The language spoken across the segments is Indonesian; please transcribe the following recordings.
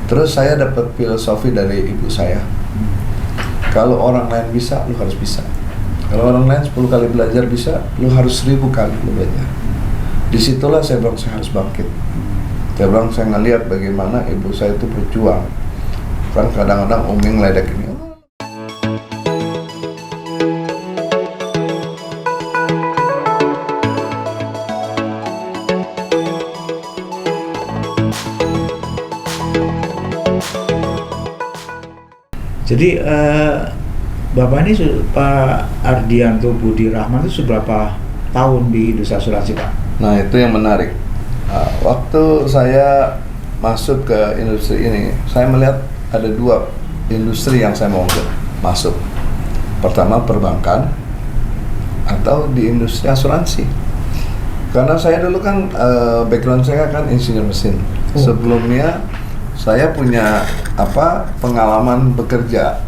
Terus saya dapat filosofi dari ibu saya. Kalau orang lain bisa, lu harus bisa. Kalau orang lain 10 kali belajar bisa, lu harus 1000 kali lu belajar. Disitulah saya bilang saya harus bangkit. Saya bilang saya ngeliat bagaimana ibu saya itu berjuang. Kan kadang-kadang Umi ngeledek ini. Jadi Bapak ini Pak Ardianto Budi Rahman itu seberapa tahun di industri asuransi, Pak? Nah, itu yang menarik. Waktu saya masuk ke industri ini, saya melihat ada 2 industri yang saya mau masuk. Pertama perbankan atau di industri asuransi. Karena saya dulu kan background saya kan insinyur mesin. Sebelumnya saya punya pengalaman bekerja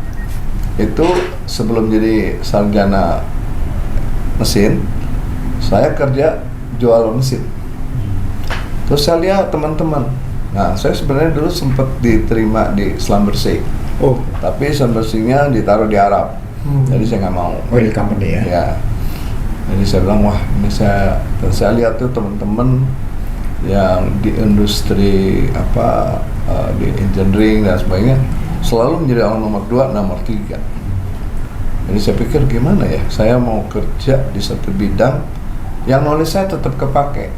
itu sebelum jadi sarjana mesin, saya kerja jual mesin. Terus saya lihat teman-teman. Nah, saya sebenarnya dulu sempat diterima di Schlumberger. Tapi Schlumberger-nya ditaruh di Arab. Jadi saya nggak mau. Oil company ya. Ya. Jadi saya bilang dan saya lihat tuh teman-teman yang di industri di engineering dan sebagainya selalu menjadi orang nomor 2, nomor 3. Jadi saya pikir gimana ya, saya mau kerja di satu bidang yang knowledge saya tetap kepake.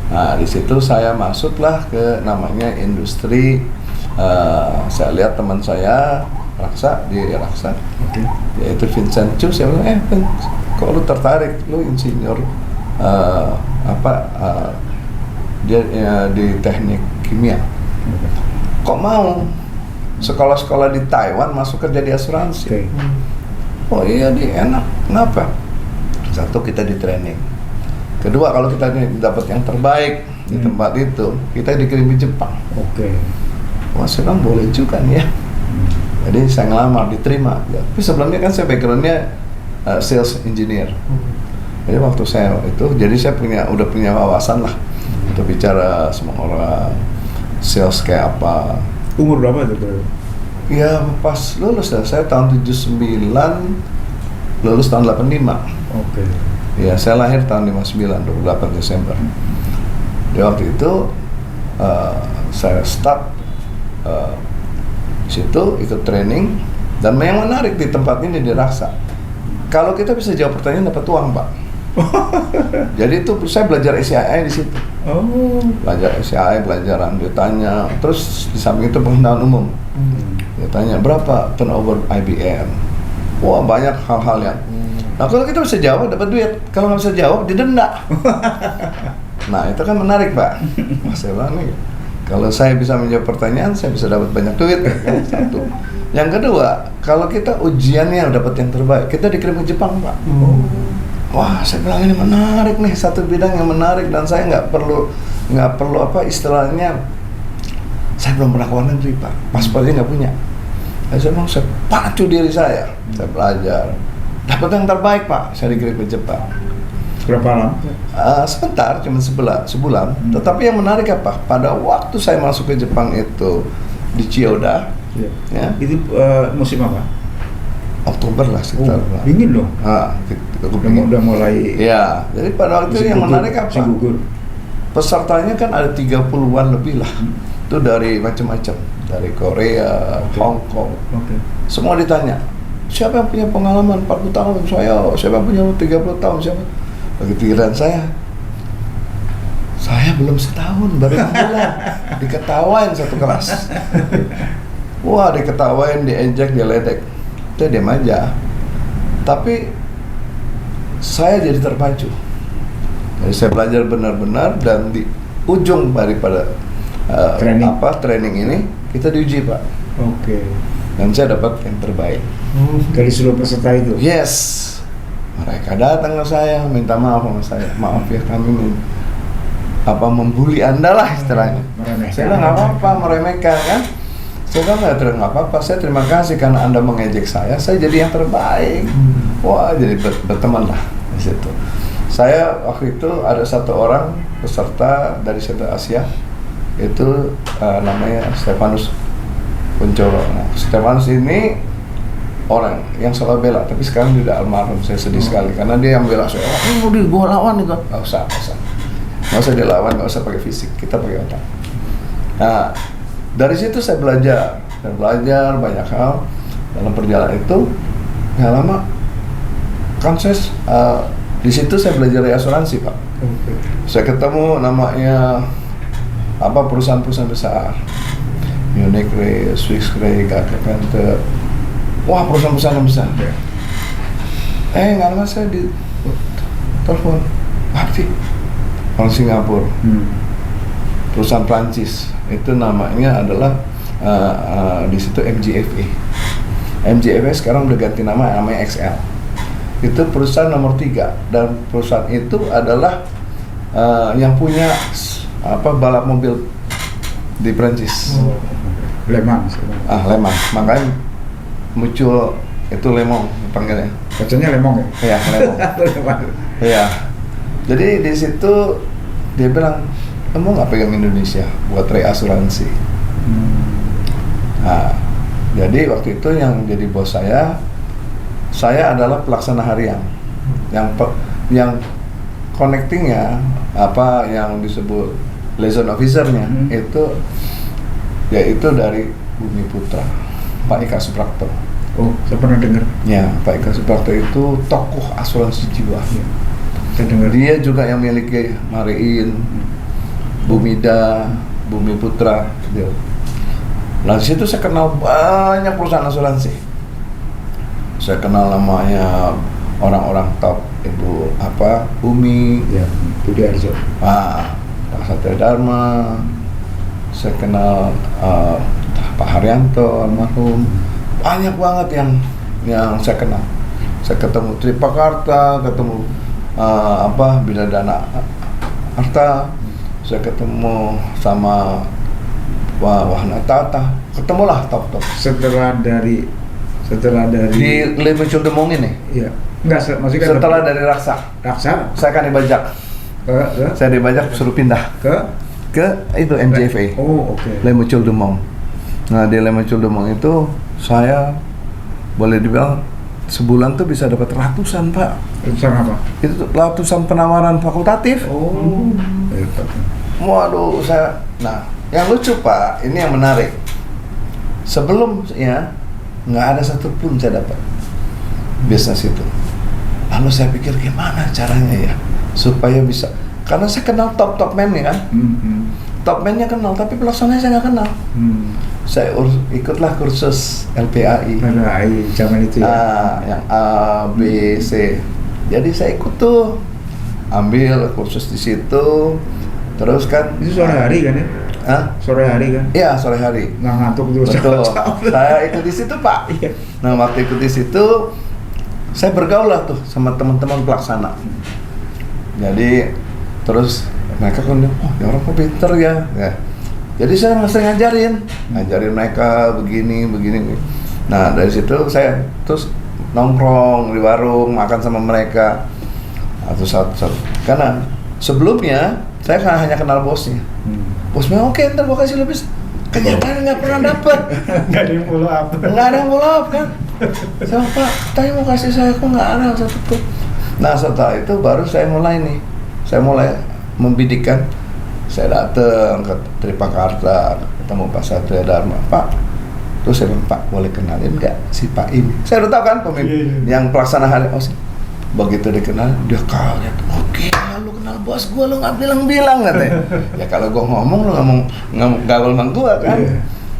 Nah, di situ saya masuklah ke namanya industri. Saya lihat teman saya Raksa, yaitu Vincent Chu. Saya bilang, kok lu tertarik, lu insinyur dia di teknik kimia, kok mau sekolah-sekolah di Taiwan masuk kerja di asuransi? Oh iya, enak. Kenapa? Satu, kita di training. Kedua, kalau kita dapat yang terbaik di tempat itu, kita dikirim ke Jepang. Wah, saya bilang boleh juga nih ya. Jadi saya ngelamar, diterima. Tapi sebelumnya kan saya backgroundnya sales engineer. Jadi waktu saya itu, jadi saya udah punya wawasan lah untuk bicara sama orang, sales kayak apa. Umur berapa itu? Ya pas lulus ya, saya tahun 79, lulus tahun 85. Ya, saya lahir tahun 59, 28 Desember. Di waktu itu saya start situ ikut training, dan yang menarik di tempat ini di Raksa, kalau kita bisa jawab pertanyaan dapat uang, Pak. Jadi itu saya belajar SCI di situ. Belajar SCI, belajaran ditanya, terus di samping itu pengetahuan umum. Ditanya berapa turnover IBM. Wah, banyak hal-hal yang. Nah, kalau kita bisa jawab dapat duit, kalau nggak bisa jawab didenda. Nah, itu kan menarik, Pak. Mas Elan nih, kalau saya bisa menjawab pertanyaan, saya bisa dapat banyak duit. Satu. Yang kedua, kalau kita ujiannya dapat yang terbaik, kita dikirim ke Jepang, Pak. Wah, saya bilang ini menarik nih, satu bidang yang menarik, dan saya nggak perlu istilahnya, saya belum pernah ke luar negeri, Pak. Paspornya nggak punya. Saya bilang, saya pacu diri saya belajar, dapat yang terbaik, Pak. Saya dikirim ke Jepang. Berapa lama? Sebentar, cuma sebulan. Tetapi yang menarik apa? Pada waktu saya masuk ke Jepang itu di Chiyoda, ya. Itu musim apa? Oktober lah sekitar. Dingin dong. Udah mulai. Ya, jadi pada waktu itu yang menarik apa? Pesertanya kan ada 30-an lebih lah. Itu dari macam-macam, dari Korea, Hong Kong. Semua ditanya, siapa yang punya pengalaman 40 tahun? Siapa yang punya 30 tahun? Siapa? Bagi pikiran saya belum setahun, baru 6 bulan. Diketawain satu kelas. Wah, diketawain, diejek, diledek. Saya diam aja. Tapi saya jadi terpacu. Jadi saya belajar benar-benar, dan di ujung daripada training ini kita diuji, Pak. Dan saya dapat yang terbaik. Dari seluruh peserta itu? Yes. Mereka datang ke saya, minta maaf sama saya. Maaf ya, kami membuli Anda lah istilahnya. Saya bilang nggak apa-apa, meremehkan kan. Saya bilang nggak apa-apa, saya terima kasih karena Anda mengejek saya jadi yang terbaik. Wah, jadi berteman lah di situ. Saya waktu itu ada satu orang peserta dari Central Asia, itu namanya Stefanus Kuncoro. Nah, Stefanus ini orang yang selalu bela, tapi sekarang dia udah almarhum. Saya sedih sekali karena dia yang bela saya. Oh, ini gua lawan itu. Nggak usah dilawan, nggak usah pakai fisik, kita pakai otak. Nah, dari situ saya belajar banyak hal dalam perjalanan itu. Nggak lama kan saya di situ saya belajar asuransi, Pak. Saya ketemu namanya perusahaan-perusahaan besar, Munich Re, Swiss Re, Gallagher Panther. Wah, perusahaan-perusahaan yang besar. Nggak lama saya di telepon, orang Singapura, perusahaan Prancis. Itu namanya adalah di situ MGFA. MGFA sekarang udah ganti namanya XL. Itu perusahaan nomor 3 dan perusahaan itu adalah yang punya balap mobil di Prancis. Le Mans. Le Mans. Makanya muncul itu Le Mans panggilnya. Bacanya Le Mans ya? Iya, Le Mans. Iya. Jadi di situ dia bilang, "Kamu nggak pegang Indonesia buat reasuransi?" Nah, jadi waktu itu yang jadi bos saya adalah pelaksana harian, yang connectingnya yang disebut liaison officer-nya itu yaitu dari Bumi Putra, Pak Ika Suprakto. Oh, saya pernah dengar. Ya, Pak Ika Suprakto itu tokoh asuransi jiwa. Ya. Saya dengar. Dia juga yang miliki Mariin, Bumida, Bumi Putra. Gitu. Nah, di situ saya kenal banyak perusahaan asuransi. Saya kenal namanya orang-orang top, Ibu Umi, ya, Budi Arjo, Pak Satya Dharma. Saya kenal Pak Haryanto almarhum. Banyak banget yang saya kenal. Saya ketemu Tripakarta, ketemu Bidadana Arta. Saya ketemu sama Wahana Tata. Ketemulah top-top. Setelah dari di Le Muncul Demong ini. Iya. Enggak, maksudnya setelah dari Raksa. Saya kan dibajak. Saya dibajak suruh pindah ke itu MJFA. Oh, oke. Le Muncul Demong. Nah, di Le Muncul Demong itu saya boleh dibilang sebulan tuh bisa dapat ratusan, Pak. Ratusan apa? Itu ratusan penawaran fakultatif. Oh. Waduh, nah, yang lucu, Pak, ini yang menarik. Sebelumnya nggak ada satupun saya dapat bisnis itu. Lalu saya pikir gimana caranya ya supaya bisa, karena saya kenal top man nih kan. Top man-nya kenal, tapi pelaksananya saya nggak kenal. Saya ikutlah kursus LPAI. Zaman itu ya. Yang A, B, C. Jadi saya ikut tuh, ambil kursus di situ, terus kan. Itu sore hari kan ya? Sore hari kan? Iya, sore hari. Nggak ngantuk terus. Betul. Saya ikut di situ, Pak. Nah, waktu ikut di situ, saya bergaul lah tuh sama teman-teman pelaksana. Jadi terus mereka kan, ya orang kok pinter ya. Jadi saya sering ngajarin mereka begini. Nah, dari situ saya terus nongkrong di warung, makan sama mereka. Atau satu. Karena sebelumnya saya hanya kenal bosnya. Bosnya oke, ntar gua kasih lebih. Kenyataan nggak pernah dapat. Nggak ada yang follow up. Nggak ada yang follow up kan. Saya, Pak, tadi mau kasih saya kok nggak ada satu. Nah, setelah itu baru saya mulai membidikkan. Saya datang ke Tripakarta, ketemu Pak Satya Dharma. Pak, terus saya bilang, Pak, boleh kenalin nggak si Pak ini? Saya udah tahu kan pemimpin yang pelaksana hari. Begitu dikenal, dia kaget. Oke, lu kenal bos gua, lu nggak bilang katanya. Ya kalau gua ngomong, lu nggak gaul sama gua kan.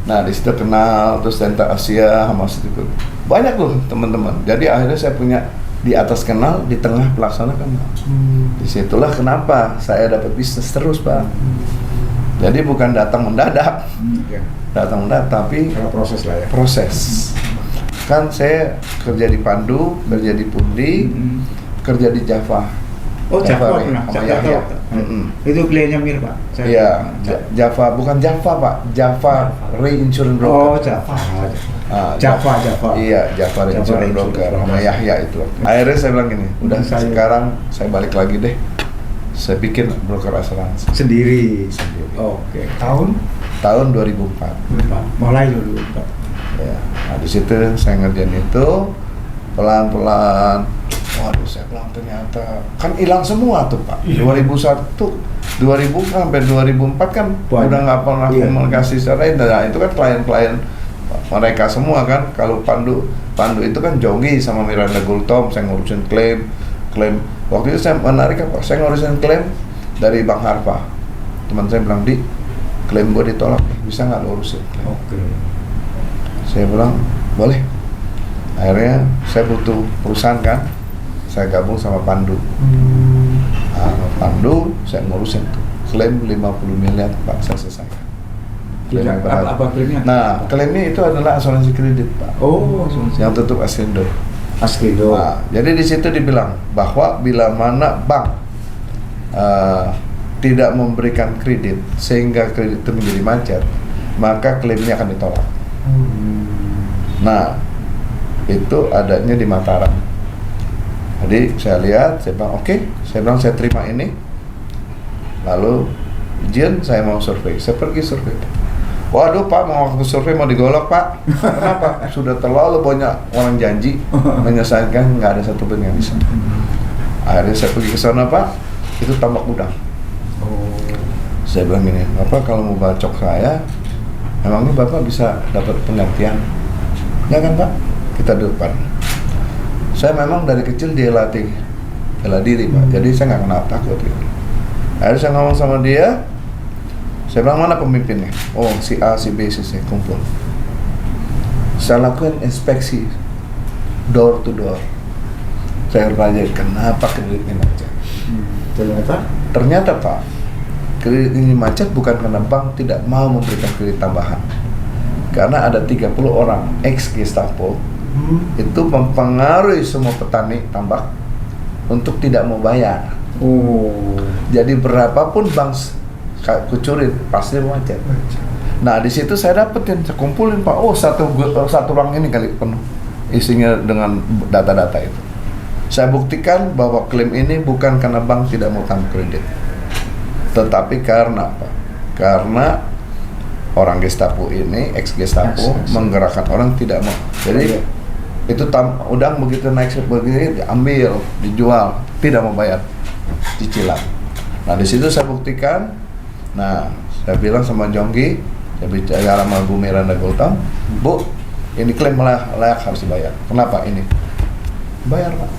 Nah, di situ kenal, terus Tenta Asia sama situ banyak loh teman-teman. Jadi akhirnya saya punya di atas kenal, di tengah pelaksana kenal. Disitulah kenapa saya dapat bisnis terus, Pak. Jadi bukan datang mendadak, tapi proses lah ya. Proses. Kan saya kerja di Pandu, kerja di Pundi, kerja di Java. Oh, Java pernah. Sama Yahya. Itu kliennya Mir, Pak. Iya, Java, bukan Java, Pak. Java Reinsurance Broker. Oh, Java. Java. Iya, Java Reinsurance Broker sama Yahya itu. Akhirnya saya bilang gini, udah sekarang saya balik lagi deh Saya bikin broker asuransi Sendiri. sendiri. Oke. Tahun Tahun 2004. mulai dulu Pak. Ya, nah di situ saya ngerjain itu pelan-pelan. Waduh, saya bilang ternyata kan hilang semua tuh Pak. 2001, 2000 sampai 2004 kan Banyak. udah nggak pernah Iya. komunikasi secara internet. Nah, itu kan klien-klien mereka semua kan. Kalau Pandu itu kan Jonggi sama Miranda Gultom, saya ngurusin klaim. Waktu itu saya menarik apa? Saya ngurusin klaim dari Bang Harfa. Teman saya bilang, "Di, klaim gue ditolak, bisa nggak lo urusin?" Oke. Saya bilang, boleh. Akhirnya saya butuh perusahaan kan, saya gabung sama Pandu. Nah, sama Pandu saya ngurusin tuh. Klaim 50 miliar Pak, saya selesaikan. Klaim yang berat. Apa klaimnya? Nah, klaimnya itu adalah asuransi kredit Pak, Oh, yang tutup Askrindo. Askrindo. Nah, jadi di situ dibilang bahwa bila mana bank tidak memberikan kredit sehingga kredit itu menjadi macet, maka klaimnya akan ditolak. Nah, itu adanya di Mataram. Jadi saya lihat, saya bilang oke, saya bilang saya terima ini. Lalu izin saya mau survei, saya pergi survei. Waduh Pak, mau waktu survei mau digolok Pak. Kenapa? Sudah terlalu banyak orang janji menyelesaikan, nggak ada satupun yang bisa. Akhirnya saya pergi ke sana Pak, itu tambak udang. Saya bilang gini, Bapak kalau mau bacok saya, emangnya Bapak bisa dapat penggantian? Ya kan Pak, kita depan. Saya memang dari kecil bela diri Pak, jadi saya nggak kenal takut gitu. Akhirnya saya ngomong sama dia, saya bilang mana pemimpinnya? Oh si A, si B, si C, kumpul. Saya lakukan inspeksi door to door. Saya tanya kenapa kredit ini macet? Ternyata Pak, kredit ini macet bukan karena bank tidak mau memberikan kredit tambahan. Karena ada 30 orang ex-Gestapo itu mempengaruhi semua petani tambak untuk tidak mau bayar. Jadi berapapun bank kucurin pasti macet. Nah di situ saya dapetin, saya kumpulin Pak. Oh satu ruang ini kali penuh isinya dengan data-data itu. Saya buktikan bahwa klaim ini bukan karena bank tidak mau tambah kredit, tetapi karena apa? Karena orang Gestapo ini, ex-Gestapo, menggerakkan orang tidak mau. Jadi itu udang begitu naik begini diambil, dijual, tidak mau bayar cicilan. Nah di situ saya buktikan. Nah saya bilang sama Jonggi, saya bicara sama Bu Miranda Gultom, Bu, ini klaim layak harus dibayar. Kenapa ini? Bayar Pak.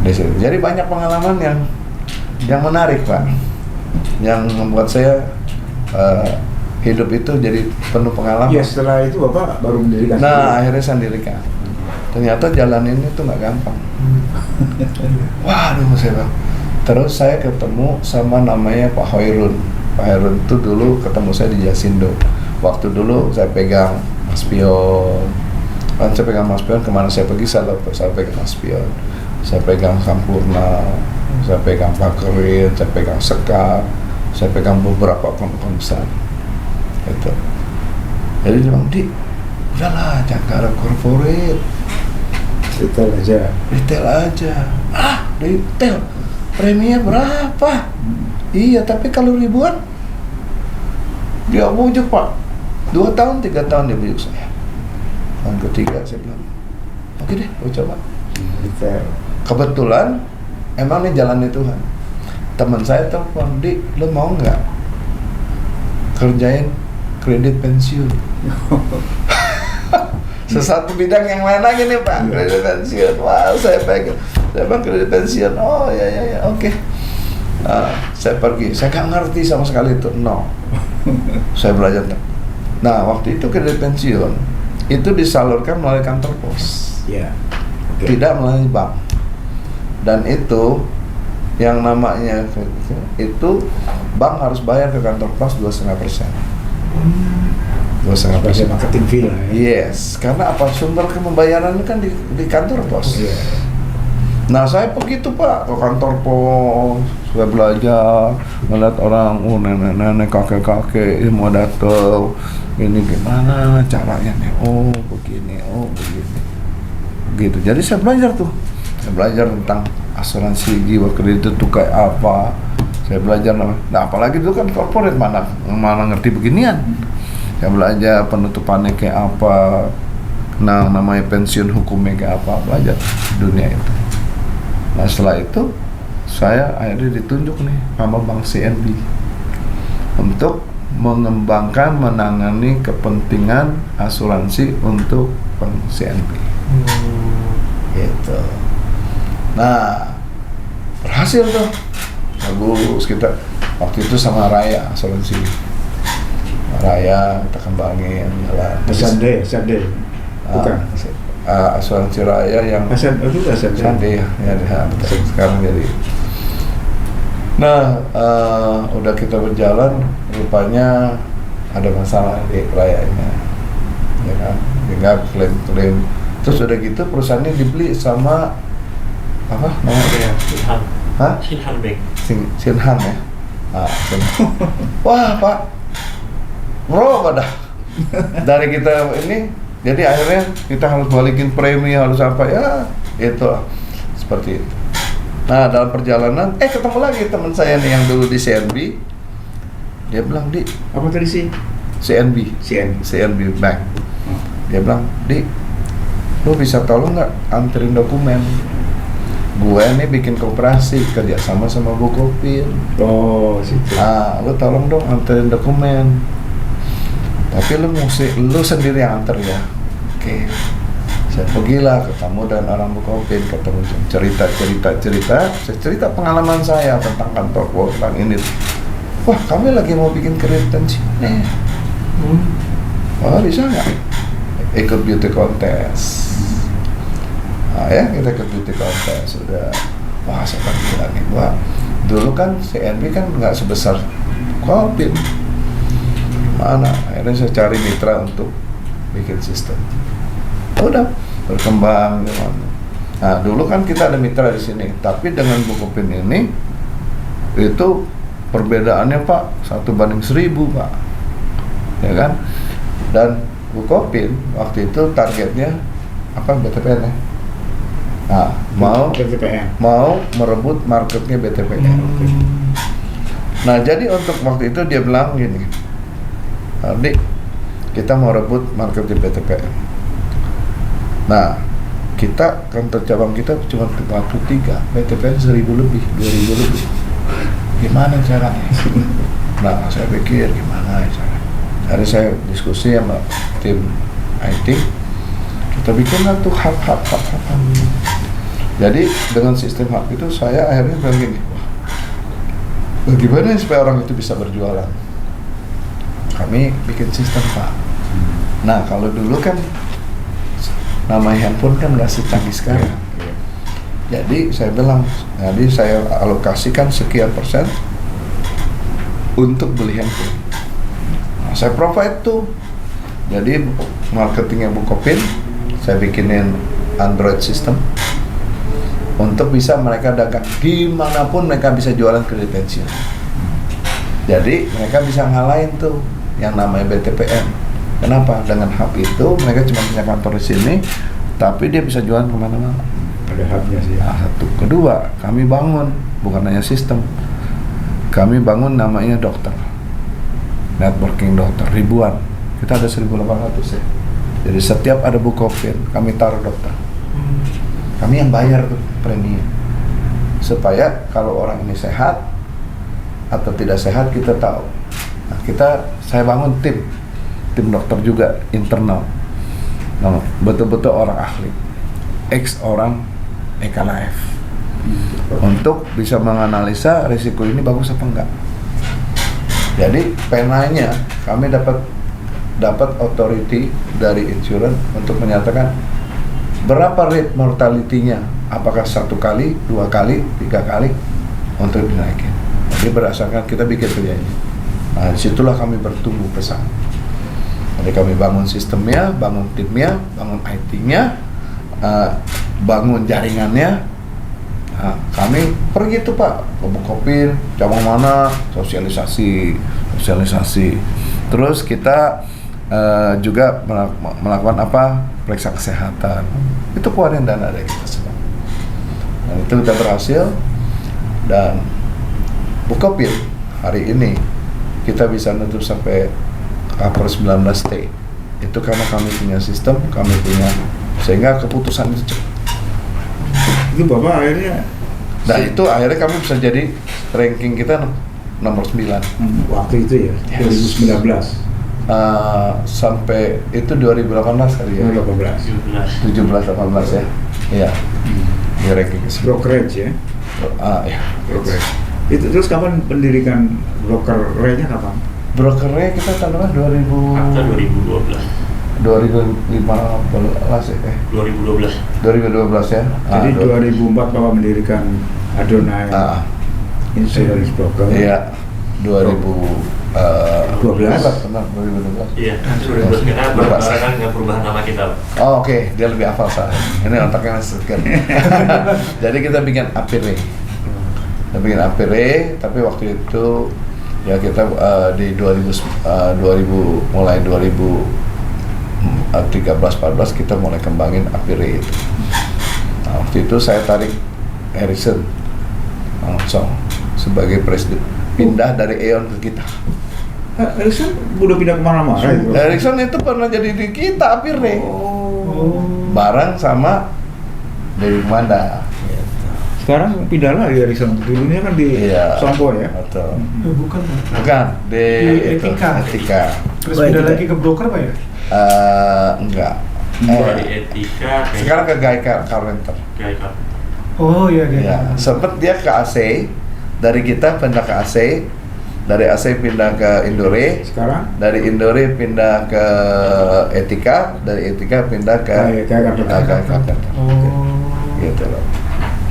Di situ. Jadi banyak pengalaman yang menarik Pak, yang membuat saya hidup itu jadi penuh pengalaman. Ya setelah itu Bapak baru mendirikan. Nah akhirnya saya mendirikan. Ternyata jalan ini tuh nggak gampang. Waduh saya bilang. Terus saya ketemu sama namanya Pak Hoirun. Pak Hoirun itu dulu ketemu saya di Jasindo. Waktu dulu saya pegang Mas Pion. Kan saya pegang Mas Pion, kemana saya pergi saya pegang Mas Pion. Saya pegang Sampurna, saya pegang Pakerin, saya pegang Sekar, saya pegang beberapa kon besar. Itu. Jadi dia bilang, "Di, udahlah jangan ada corporate. Retail aja. Ah, retail. Preminya berapa? Iya, tapi kalau ribuan dia bujuk Pak. 2 tahun, 3 tahun dia bujuk saya. Tahun ketiga saya bilang, oke deh, gue coba. Kebetulan emang ini jalannya Tuhan. Teman saya telepon, "Di, lo mau nggak kerjain kredit pensiun?" Sesuatu bidang yang lain lagi nih Pak, kredit pensiun. Wah, saya bilang kredit pensiun. Oh ya, oke. Saya pergi, saya nggak ngerti sama sekali itu, no. Saya belajar. Nah, waktu itu kredit pensiun itu disalurkan melalui kantor pos, tidak melalui bank. Dan itu yang namanya itu bank harus bayar ke kantor pos 2,5%. 2,5% marketing fee lah ya. Yes, karena apa? Sumber pembayaran kan di kantor pos. Nah saya begitu Pak ke kantor pos, saya belajar melihat orang, nenek-nenek, kakek-kakek mau datang, ini gimana caranya nih? Oh begini, gitu. Jadi saya belajar tuh. Saya belajar tentang asuransi jiwa kredit itu kayak apa. Saya belajar, nah apalagi itu kan corporate, mana ngerti beginian. Saya belajar penutupannya kayak apa, nah namanya pensiun hukumnya kayak apa, belajar dunia itu. Nah setelah itu saya akhirnya ditunjuk nih sama Bank CNB untuk mengembangkan, menangani kepentingan asuransi untuk Bank CNB. Gitu. Nah berhasil tuh, bagus. Kita waktu itu sama Raya asuransi, Raya kita kembangin jalan. Sande, bukan. Asuransi Raya yang Sande ya, sekarang jadi. Nah udah kita berjalan, rupanya ada masalah di Raya ini, ya kan, tinggal klaim. Terus udah gitu perusahaannya dibeli sama apa namanya? Sinhan Bank. Sinhan ya. Wah Pak, bro pada dari kita ini, jadi akhirnya kita harus balikin premi, harus apa ya, itu seperti itu. Nah dalam perjalanan, ketemu lagi teman saya nih yang dulu di CNB. Dia bilang, Di, apa tadi sih? CNB Bank. Dia bilang, Di, lu bisa tolong nggak anterin dokumen? Gue nih bikin koperasi kerja sama Bukopin. Oh, situ. Nah, lu tolong dong anterin dokumen. Tapi lu sendiri yang anter ya. Oke. Saya pergilah ketemu dengan orang Bukopin, ketemu cerita. Saya cerita pengalaman saya tentang kantor tentang ini. Wah, kami lagi mau bikin kredit sini. Wah, bisa nggak ikut beauty contest? Nah ya, kita ikut beauty contest sudah. Wah, saya kan bilangin, wah dulu kan CNB kan nggak sebesar Bukopin. Mana? Akhirnya saya cari mitra untuk bikin sistem. Udah berkembang gimana. Nah dulu kan kita ada mitra di sini, tapi dengan Bukopin ini itu perbedaannya Pak 1:1000 Pak, ya kan? Dan Bukopin waktu itu targetnya apa, BTPN ya? Nah, mau merebut marketnya BTPN. Nah jadi untuk waktu itu dia bilang gini, Ardi, kita mau rebut market di BTPN. Nah, kita kantor cabang kita cuma 43, BTPN 1000 lebih, 2000 lebih. Gimana caranya? Nah, saya pikir gimana ya caranya. Hari saya diskusi sama tim IT, kita bikinlah tuh hub. Jadi dengan sistem hub itu saya akhirnya bilang gini, bagaimana supaya orang itu bisa berjualan? Kami bikin sistem Pak. Nah kalau dulu kan namanya handphone kan nggak secanggih sekarang. Jadi saya bilang, jadi saya alokasikan sekian persen untuk beli handphone. Nah, saya provide tuh. Jadi marketingnya Bukopin, saya bikinin Android system untuk bisa mereka dagang dimanapun, mereka bisa jualan kredit pensiun. Jadi mereka bisa ngalahin tuh yang namanya BTPN. Kenapa? Dengan hub itu mereka cuma punya kantor di sini, tapi dia bisa jualan kemana-mana. Ada hubnya sih. Nah, satu. Kedua, kami bangun bukan hanya sistem, kami bangun namanya dokter, networking dokter ribuan. Kita ada 1.800 ya. Jadi setiap ada Bukopin, kami taruh dokter. Kami yang bayar tuh premi, supaya kalau orang ini sehat atau tidak sehat kita tahu. Nah, saya bangun tim dokter juga internal, nah, betul-betul orang ahli, orang Eka Life, untuk bisa menganalisa risiko ini bagus apa enggak. Jadi penanya kami dapat authority dari insurance untuk menyatakan berapa rate mortality-nya, apakah 1 kali, 2 kali, 3 kali untuk dinaikin. Jadi berdasarkan kita bikin kerjanya. Nah disitulah kami bertumbuh besar. Jadi kami bangun sistemnya, bangun timnya, bangun IT-nya, bangun jaringannya. Nah, kami pergi tuh Pak ke Bukopin, cabang mana, sosialisasi. Terus kita juga melakukan apa, periksa kesehatan. Itu keluarin dana dari kita semua. Dan itu udah berhasil. Dan Bukopin hari ini kita bisa nutup sampai April 19T. Itu karena kami punya sistem, kami punya, sehingga keputusan itu cepat. Itu Bapak akhirnya. Nah itu akhirnya kami bisa jadi ranking kita nomor 9. Waktu itu ya, Yes. 2019. Sampai itu 2018 kali ya. 17-18 ya. Iya. Di ranking ke-9. Brokerage ya. Ya. Brokerage. Itu terus kapan pendirikan brokerage-nya kapan? Brokernya kita tahun 2012. 2015 ya. 2012. 2012 ya. Jadi 2004 Bapak mendirikan Adonai Insurance Broker. Iya. 2012 benar 2012. Iya, 2012 karena berbarengan dengan perubahan nama kita. Oh, oke, dia lebih hafal saya. Ini otaknya masuk kan. Jadi kita bikin Apire. Kita bikin Apire, tapi waktu itu ya kita di 2000 mulai 2013-14 kita mulai kembangin Apire itu. Nah, waktu itu saya tarik Ericsson langsung sebagai presiden, pindah dari Aeon ke kita. Ericsson udah pindah kemana-mana itu? Ericsson itu pernah jadi di kita Apire. Oh. Bareng sama Dewi Manda. Sekarang pindah lagi Ericsson. Dulunya kan di Sompo ya? Betul. Bukan, Pak. Bukan, di Etika. Etika. Terus pindah lagi ke broker, Pak ya? Enggak. Dari Etika ke Sekarang ke Gaica Carpenter. Gaica. Oh iya, iya. Ya, sempet dia ke AC, dari kita pindah ke AC, dari AC pindah ke Indore, Sekarang? dari Indore pindah ke Etika, dari Etika pindah ke Gaica Carpenter. Oh. Gitu loh.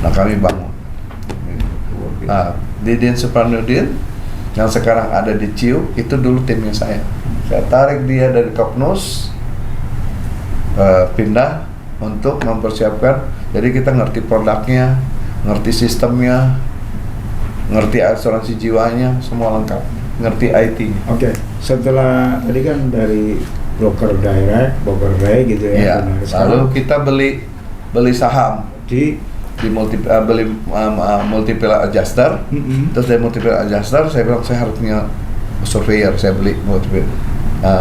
Nah kami bangun. Nah, Didin Supranudin yang sekarang ada di CIU itu dulu timnya saya. Saya tarik dia dari Kopnus, pindah untuk mempersiapkan. Jadi kita ngerti produknya, ngerti sistemnya, ngerti asuransi jiwanya, semua lengkap. Ngerti IT-nya. Oke, setelah tadi kan dari broker direct, broker ray gitu ya. Iya. benar. Lalu Sekarang kita beli saham di beli multiple adjuster. Terus dari multiple adjuster saya bilang saya harus punya surveyor, saya beli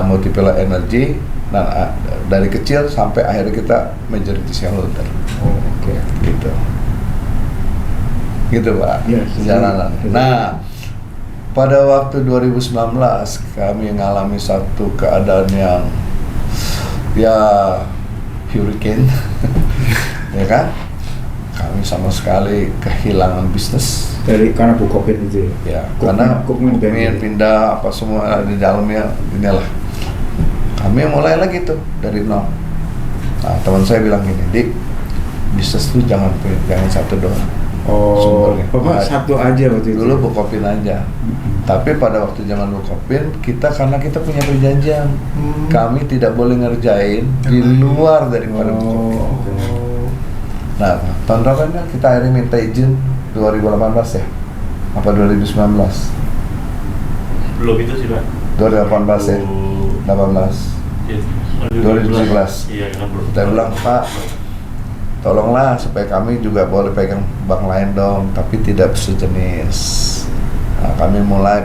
multiple energy. Nah dari kecil sampai akhirnya kita majority shareholder. Oke. Gitu Pak, Yes. perjalanan. Nah pada waktu 2019 kami mengalami satu keadaan yang ya hurricane. Ya kan, kami sama sekali kehilangan bisnis Karena Bukopin itu ya, Kukmin- karena Kukmin pindah apa semua di dalamnya, inilah kami mulai lagi tuh dari nol. Nah teman saya bilang gini, Dik, bisnis tuh jangan satu doang. Oh, Sumbernya. Bapak Nah, satu aja waktu itu. dulu Bukopin aja. Tapi pada waktu zaman Bukopin, karena kita punya perjanjian, kami tidak boleh ngerjain di luar daripada Bukopin. oke. Nah, tahun berapa ini kita akhirnya minta izin 2018 ya? Apa 2019? Belum itu sih Pak. 2018 ya? 18. 2017. Iya, kan belum. Kita bilang, Pak, tolonglah supaya kami juga boleh pegang bank lain dong, tapi tidak sejenis. Nah, kami mulai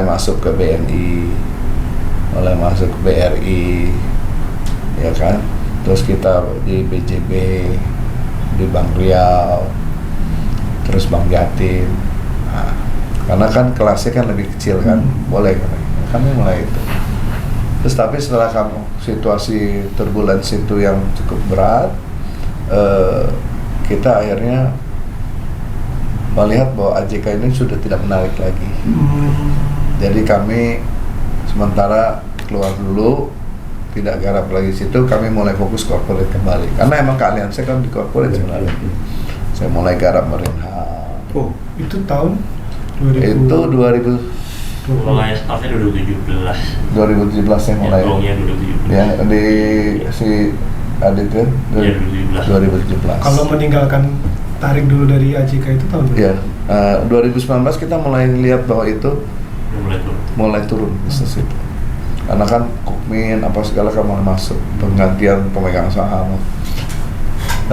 masuk ke BNI, mulai masuk ke BRI, ya kan? Terus kita di BJB, di Bank Riau, terus Bank Jatim. Nah, karena kan kelasnya kan lebih kecil kan, boleh kan? Kami mulai itu. Terus tapi setelah situasi turbulensi itu yang cukup berat, kita akhirnya melihat bahwa AJK ini sudah tidak menarik lagi. Jadi kami sementara keluar dulu, tidak garap lagi situ, kami mulai fokus corporate kembali. Karena emang keahlian saya kan di corporate sebenarnya. Saya mulai garap Marinha. Oh, itu tahun 2000. Itu 2000. Mulai startnya 2017 saya mulai. Ya, 2017. Ya, di si Adit kan? Iya, 2017. Kalau meninggalkan tarik dulu dari AJK itu tahun berapa? Ya, 2019 kita mulai lihat bahwa itu mulai turun bisnis itu. Karena kan Kukmin apa segala kan mulai masuk, penggantian pemegang saham.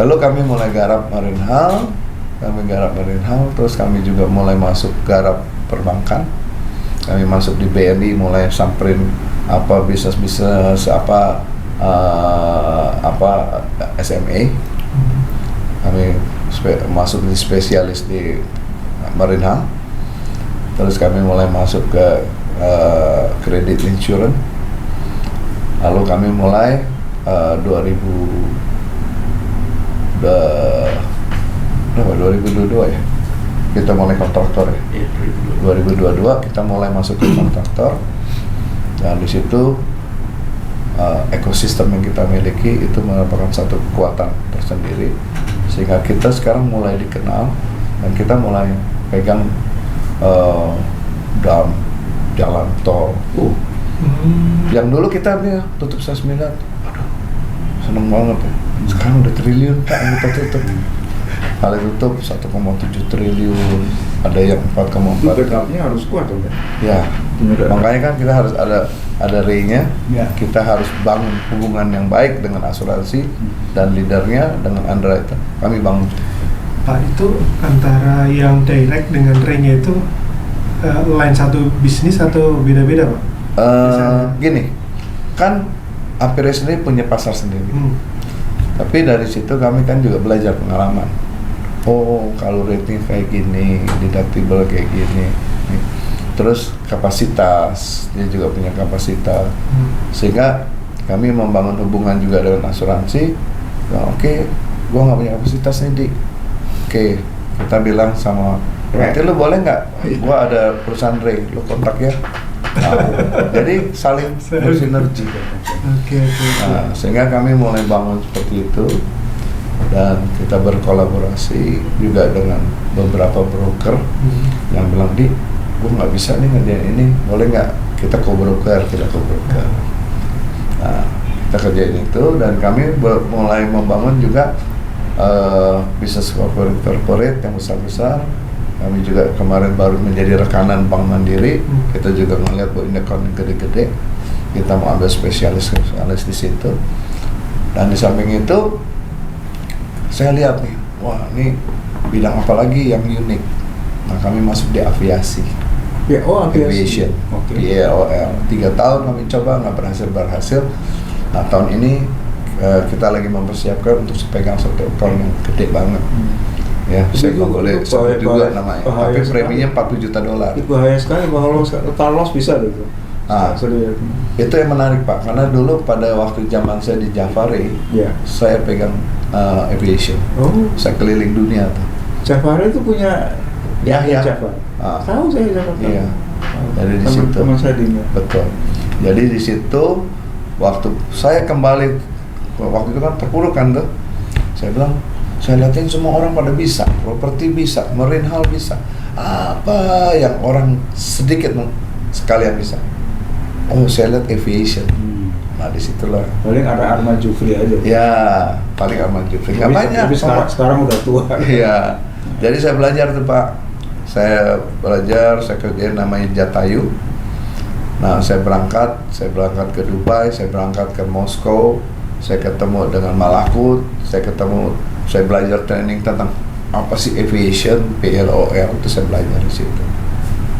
Lalu kami mulai garap Marinhal, terus kami juga mulai masuk garap perbankan. Kami masuk di BNI, mulai samperin apa bisnis apa SME. Kami masuk di spesialis di Marinhal. Terus kami mulai masuk ke kredit insurance. Lalu kami mulai 2022 ya, kita mulai kontraktor ya. Iya, 2022 kita mulai masuk ke kontraktor, dan di situ ekosistem yang kita miliki itu merupakan satu kekuatan tersendiri, sehingga kita sekarang mulai dikenal dan kita mulai pegang dalam jalan tol. Yang dulu kita nih tutup 1 miliar, aduh seneng banget ya. Sekarang udah triliun Pak yang kita tutup. Kali tutup 1,7 triliun, ada yang 4,4. Backupnya harus kuat dong kan? Ya, makanya kan kita harus ada RE-nya. Ya. Kita harus bangun hubungan yang baik dengan asuransi dan leadernya dengan underwriter. Kami bangun. Pak, itu antara yang direct dengan ring itu line satu bisnis atau beda-beda Pak? Gini, kan Aperia sendiri punya pasar sendiri. Tapi dari situ kami kan juga belajar pengalaman. Oh, kalau rating kayak gini, deductible kayak gini. Terus kapasitas, dia juga punya kapasitas. Sehingga kami membangun hubungan juga dengan asuransi. Nah, oke, gua nggak punya kapasitas nih, Dik. Oke, kita bilang sama, nanti lu boleh nggak? Gua ada perusahaan Ray, lu kontak ya. Nah, jadi saling bersinergi. Oke. Nah, sehingga kami mulai bangun seperti itu, dan kita berkolaborasi juga dengan beberapa broker yang bilang, Di, gue nggak bisa nih ngerjain ini, boleh nggak kita co-broker, Nah, kita kerjain itu, dan kami mulai membangun juga bisnis corporate yang besar-besar. Kami juga kemarin baru menjadi rekanan Bank Mandiri. Kita juga ngeliat bahwa ini account yang gede-gede, kita mau ambil spesialis di situ. Dan di samping itu saya lihat nih, wah ini bidang apa lagi yang unik. Nah, kami masuk di aviasi. Ya, Aviation. PLOL. 3 tahun kami coba, nggak berhasil. Nah, tahun ini kita lagi mempersiapkan untuk pegang satu account yang gede banget. Ya, saya nggak boleh sebut juga namanya, tapi preminya $40 juta. Itu bahaya sekali, kalau loss bisa gitu. Nah, itu yang menarik Pak, karena dulu pada waktu zaman saya di Jafari, saya pegang aviation. Saya keliling dunia tuh. Jafari itu punya Jafari. Tahu saya Jafari. Iya. Jadi di situ. Teman saya di Betul. Jadi di situ waktu saya kembali, waktu itu kan terpuruk kan tuh. Saya bilang, saya lihatin semua orang pada bisa, properti bisa, Marinhal bisa. Apa yang orang sedikit sekalian bisa? Oh, saya lihat aviation. Nah, disitulah. Paling ada Arman Jufri aja. Ya, paling Arman Jufri. Nggak banyak. Tapi sekarang udah tua. Iya. Jadi saya belajar tuh Pak. Saya kerjain namanya Jatayu. Nah, saya berangkat ke Dubai, saya berangkat ke Moskow, saya ketemu dengan Malakut, saya belajar training tentang apa sih aviation, PLOL, itu saya belajar di situ.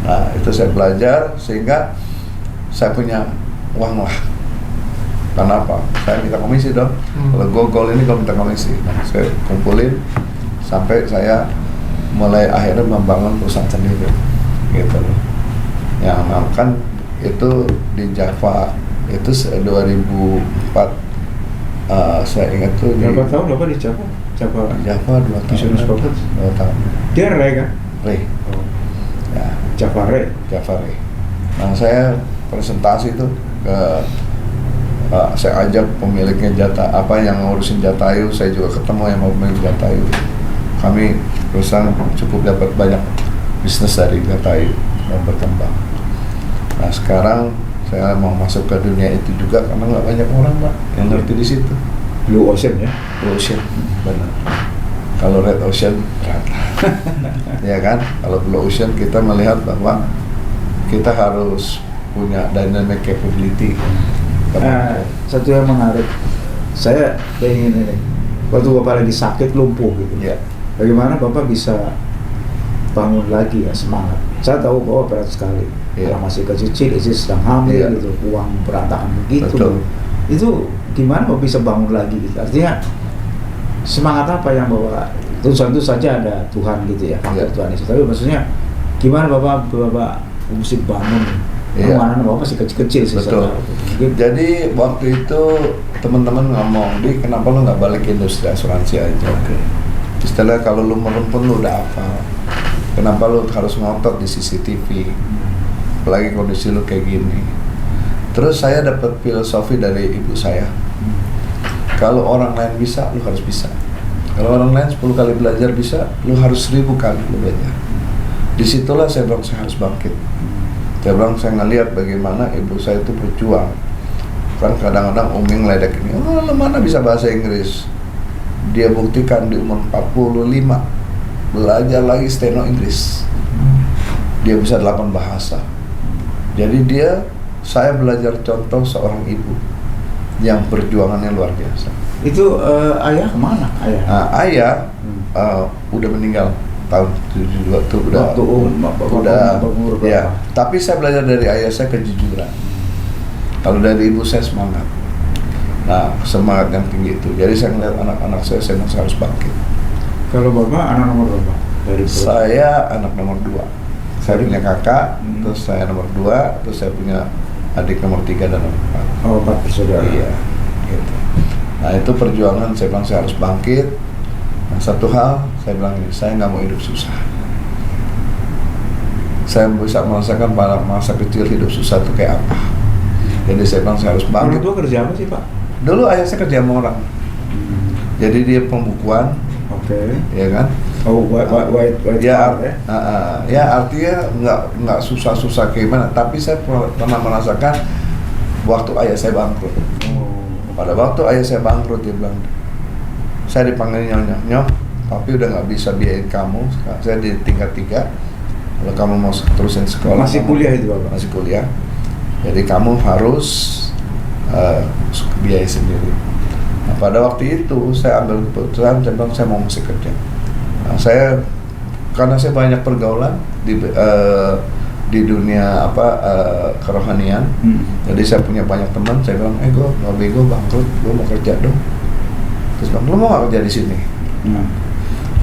Nah, itu saya belajar sehingga saya punya uang lah. Karena apa? Saya minta komisi dong. Kalau gol ini gue minta komisi. Nah, saya kumpulin sampai saya mulai akhirnya membangun perusahaan sendiri, gitu loh. Yang kan itu di Java itu 2004. Saya ingat tuh. Berapa tahun Bapak di Java? Java 2 tahun. 2 tahun. Dia Ray kan? Ray. Ya. Java Ray. Nah, saya presentasi itu ke saya ajak pemiliknya yang ngurusin Jatayu, saya juga ketemu yang mau pemilik Jatayu. Kami perusahaan cukup dapat banyak bisnis dari Jatayu dan berkembang. Nah, sekarang saya mau masuk ke dunia itu juga karena nggak banyak orang Pak yang ngerti di situ. Blue Ocean ya? Blue Ocean, benar. Kalau Red Ocean berat. Ya kan? Kalau Blue Ocean kita melihat bahwa kita harus punya dynamic capability. Satu yang menarik, saya pengen ini, waktu Bapak lagi sakit lumpuh gitu. Ya. Bagaimana Bapak bisa bangun lagi ya, semangat? Saya tahu bahwa berat sekali. Iya. Karena masih kecil, istri sedang hamil Iya. gitu, uang berantakan begitu. Betul. Itu gimana Bapak bisa bangun lagi gitu? Artinya semangat apa yang Bapak, tentu saja ada Tuhan gitu ya, faktor Iya. Tuhan itu. Tapi maksudnya gimana Bapak mesti bangun? Iya. Mana Bapak masih kecil-kecil sih. Betul. Gitu. Jadi waktu itu teman-teman ngomong, "Di, kenapa lu nggak balik ke industri asuransi aja?" Oke. Istilah kalau lu merempun lu udah hafal. Kenapa lu harus ngotot di CCTV? Apalagi kondisi lu kayak gini. Terus saya dapat filosofi dari ibu saya. Kalau orang lain bisa, lu harus bisa. Kalau orang lain 10 kali belajar bisa, lu harus 1000 kali lu belajar. Disitulah saya bilang saya harus bangkit. Saya bilang saya ngeliat bagaimana ibu saya itu berjuang. Kan kadang-kadang Umi ngeledek ini, "Oh, lu mana bisa bahasa Inggris?" Dia buktikan di umur 45 belajar lagi steno Inggris. Dia bisa 8 bahasa. Jadi saya belajar contoh seorang ibu yang perjuangannya luar biasa. Itu ayah kemana? Ayah? Nah, ayah udah meninggal tahun 72 tuh udah Waktu umur berapa? ya. Tapi saya belajar dari ayah saya kejujuran. Kalau dari ibu saya semangat. Nah, semangat yang tinggi itu. Jadi saya melihat anak-anak saya harus bangkit. Kalau Bapak anak nomor berapa? Dari Saya anak nomor 2. Saya punya kakak, terus saya nomor 2, terus saya punya adik nomor 3 dan nomor 4. Oh, 4 bersaudara. Iya, gitu. Nah, itu perjuangan saya bilang saya harus bangkit. Nah, satu hal saya bilang ini, saya nggak mau hidup susah. Saya bisa merasakan pada masa kecil hidup susah itu kayak apa. Jadi saya bilang saya harus bangkit. Orang tua kerja apa sih Pak? Dulu ayah saya kerja sama orang. Jadi dia pembukuan, Oke. ya kan? Oh, white Ya, collar, ya? ya artinya nggak susah-susah kayak gimana. Tapi saya pernah merasakan waktu ayah saya bangkrut. Oh. Pada waktu ayah saya bangkrut dia bilang, saya dipanggil nyonya, papi udah nggak bisa biayain kamu. Saya di tingkat 3. Kalau kamu mau terusin sekolah, Masih kuliah itu Bapak? masih kuliah. Jadi kamu harus biaya sendiri. Nah, pada waktu itu saya ambil keputusan, saya bilang saya mau masih kerja. Nah, karena saya banyak pergaulan di dunia kerohanian. Jadi saya punya banyak teman. Saya bilang, gue nggak bego bangkrut, gue mau kerja dong. Terus bilang, lu mau nggak kerja di sini?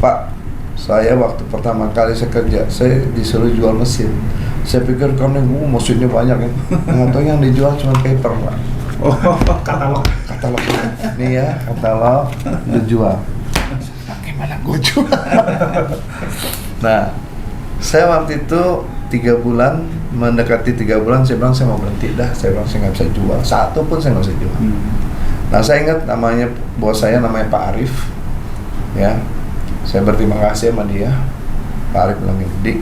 Pak, saya waktu pertama kali saya kerja, saya disuruh jual mesin. Saya pikir karena mesinnya banyak ya. Atau yang dijual cuma paper, Pak. Oh, Katalog. Katalog. Nih ya, katalog dijual. Gimana gue jual? Nah, saya waktu itu 3 bulan, mendekati 3 bulan, saya bilang saya mau berhenti dah. Saya bilang saya nggak bisa jual, satu pun saya nggak bisa jual. Nah, saya ingat namanya bos saya namanya Pak Arif, ya. Saya berterima kasih sama dia. Pak Arif bilang gini, "Dik,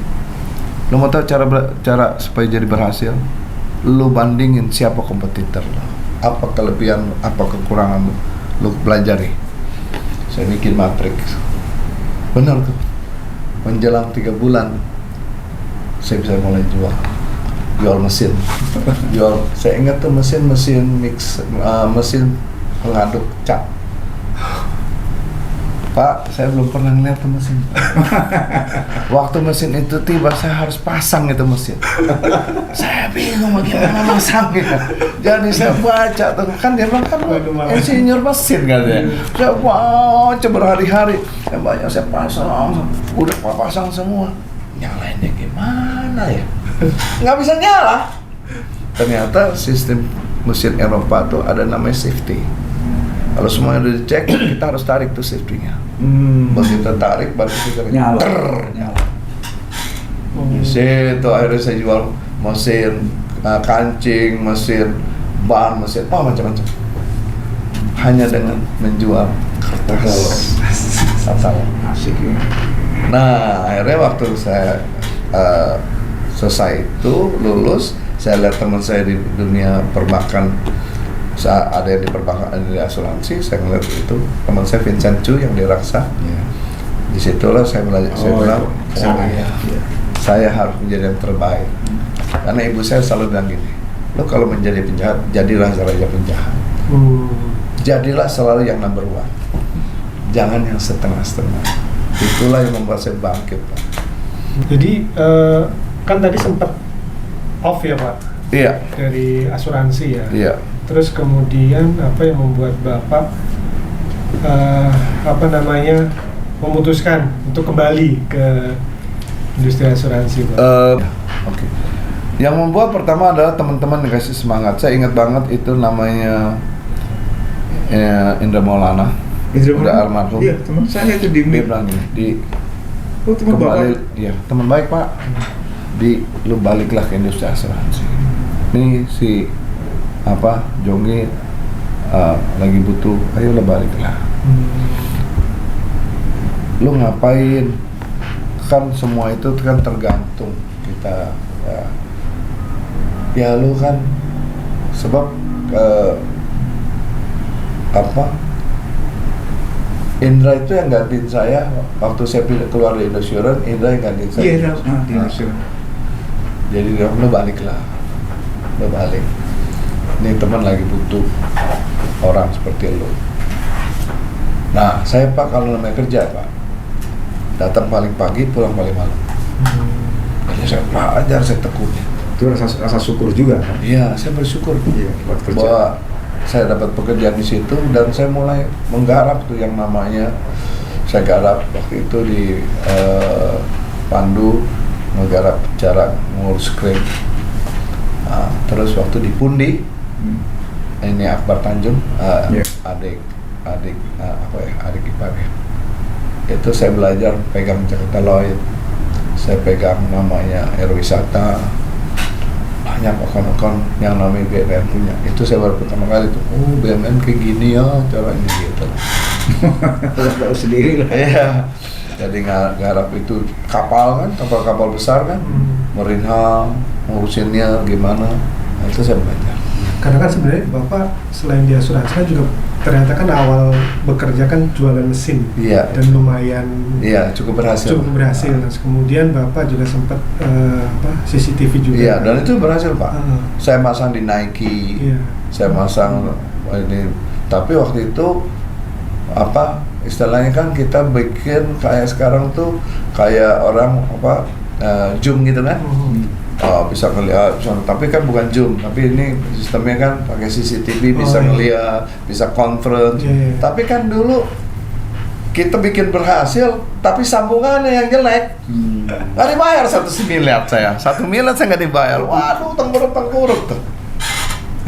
lu mau tahu cara supaya jadi berhasil? Lu bandingin siapa kompetitor lo, apa kelebihan, apa kekurangan lu pelajari." Saya bikin matriks. Benar tuh. Menjelang 3 bulan, saya bisa mulai jual mesin. Saya ingat tuh mesin mix, mesin pengaduk cat. Pak, saya belum pernah ngeliat tuh mesin. Waktu mesin itu tiba, saya harus pasang itu mesin. Saya bingung bagaimana masangnya. Jadi saya baca tuh, kan dia bilang kan insinyur mesin kan ya. Saya baca berhari-hari. Saya pasang, udah pasang semua. Nyalainnya gimana ya? Nggak bisa nyala. Ternyata sistem mesin Eropa tuh ada namanya safety. Kalau semuanya udah dicek, kita harus tarik tuh safety-nya. Begitu tarik, baru kita nyala. Nyala. Di situ akhirnya saya jual mesin kancing, mesin ban, mesin macam-macam. Hanya dengan menjual kertas. Asik ya. Nah, akhirnya waktu saya selesai itu, lulus, saya lihat teman saya di dunia perbankan, ada yang di perbankan, ada di asuransi. Saya ngeliat itu teman saya Vincent Chu yang di Raksa. Disitulah saya belajar. Saya bilang, saya harus menjadi yang terbaik. Karena ibu saya selalu bilang gini, lo kalau menjadi penjahat, jadilah raja penjahat. Jadilah selalu yang number 1. jangan yang setengah-setengah. Itulah yang membuat saya bangkit, Pak. Jadi kan tadi sempat off ya Pak Iya, dari asuransi ya. iya. Terus kemudian apa yang membuat Bapak memutuskan untuk kembali ke industri asuransi Pak? Oke. Yang membuat pertama adalah teman-teman dikasih semangat. Saya ingat banget itu namanya Indra Maulana. Udah almarhum. Iya, teman saya itu Dia bilang gini, teman kembali, Bapak. ya teman baik Pak. Lu baliklah ke industri asuransi. Ini si Jonggi lagi butuh, ayo baliklah. Lu ngapain? Kan semua itu kan tergantung kita. Ya lu kan sebab Indra itu yang gantiin saya waktu saya keluar dari Indosuran. Indra yang gantiin saya. Iya, di Indosuran. Jadi dia lu baliklah, lu balik. Ini teman lagi butuh orang seperti lu. Nah, saya Pak kalau namanya kerja Pak, datang paling pagi, pulang paling malam. Jadi saya belajar, saya tekuni. Itu rasa syukur juga kan? Iya, saya bersyukur buat kerja. bahwa saya dapat pekerjaan di situ dan saya mulai menggarap tuh yang namanya saya garap waktu itu di Pandu, menggarap cara ngurus klaim. Nah, terus waktu di Pundi, ini Akbar Tanjung, adik ipar ya. Itu saya belajar pegang Jakarta Lloyd, saya pegang namanya Aerowisata, banyak akun-akun yang namanya BMN punya. Itu saya baru pertama kali tuh, BMN kayak gini ya caranya gitu. Tahu sendiri lah. Iya. Jadi garap itu kapal kan, kapal-kapal besar kan, Marinha, ngurusinnya gimana. Nah, itu saya belajar. Karena kan sebenarnya Bapak selain di asuransi kan juga ternyata kan awal bekerja kan jualan mesin. Iya. Dan lumayan. Iya, cukup berhasil. Nah, kemudian Bapak juga sempat CCTV juga. Iya, dan itu berhasil Pak. Saya masang di Nike, Iya. saya masang ini. Tapi waktu itu istilahnya kan kita bikin kayak sekarang tuh kayak orang zoom gitu kan. Bisa ngeliat, tapi kan bukan zoom, tapi ini sistemnya kan pakai CCTV, bisa ngeliat, bisa conference. Tapi kan dulu kita bikin berhasil, tapi sambungannya yang jelek. Nggak dibayar 1 miliar saya. 1 miliar saya nggak dibayar. Waduh, tengkurap tuh.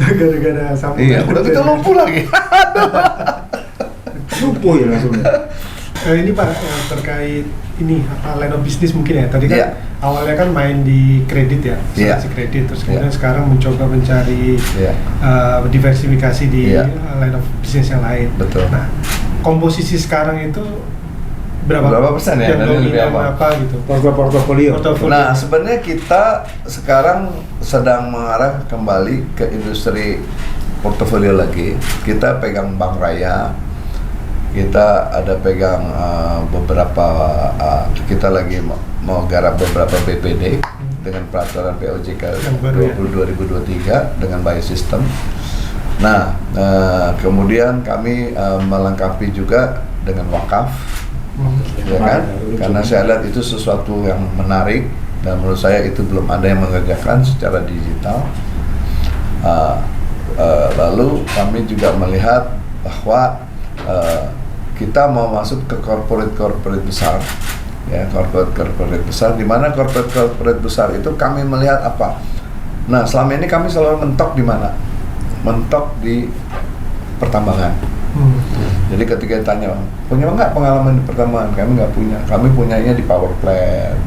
Gara-gara sambungan. Iya, udah gitu lumpuh lagi. Lumpuh ya langsung. Ini Pak, terkait ini line of business mungkin ya. Tadi kan awalnya kan main di kredit ya, asuransi kredit, terus kemudian sekarang mencoba mencari diversifikasi di line of business yang lain. Betul. Nah, komposisi sekarang itu berapa persen ya? Yang dominan apa gitu? Portofolio. Nah, sebenarnya kita sekarang sedang mengarah kembali ke industri portofolio lagi. Kita pegang Bank Raya, kita ada pegang beberapa, kita lagi mau garap beberapa BPD dengan peraturan POJK 2023 dengan biosystem. Nah, kemudian kami melengkapi juga dengan wakaf, ya kan? Karena saya lihat itu sesuatu yang menarik dan menurut saya itu belum ada yang mengerjakan secara digital. Lalu kami juga melihat bahwa kita mau masuk ke corporate besar, ya corporate besar. Di mana corporate besar itu kami melihat apa? Nah, selama ini kami selalu mentok di mana? Mentok di pertambangan. Jadi ketika ditanya, punya nggak pengalaman di pertambangan? Kami nggak punya. Kami punyanya di power plant.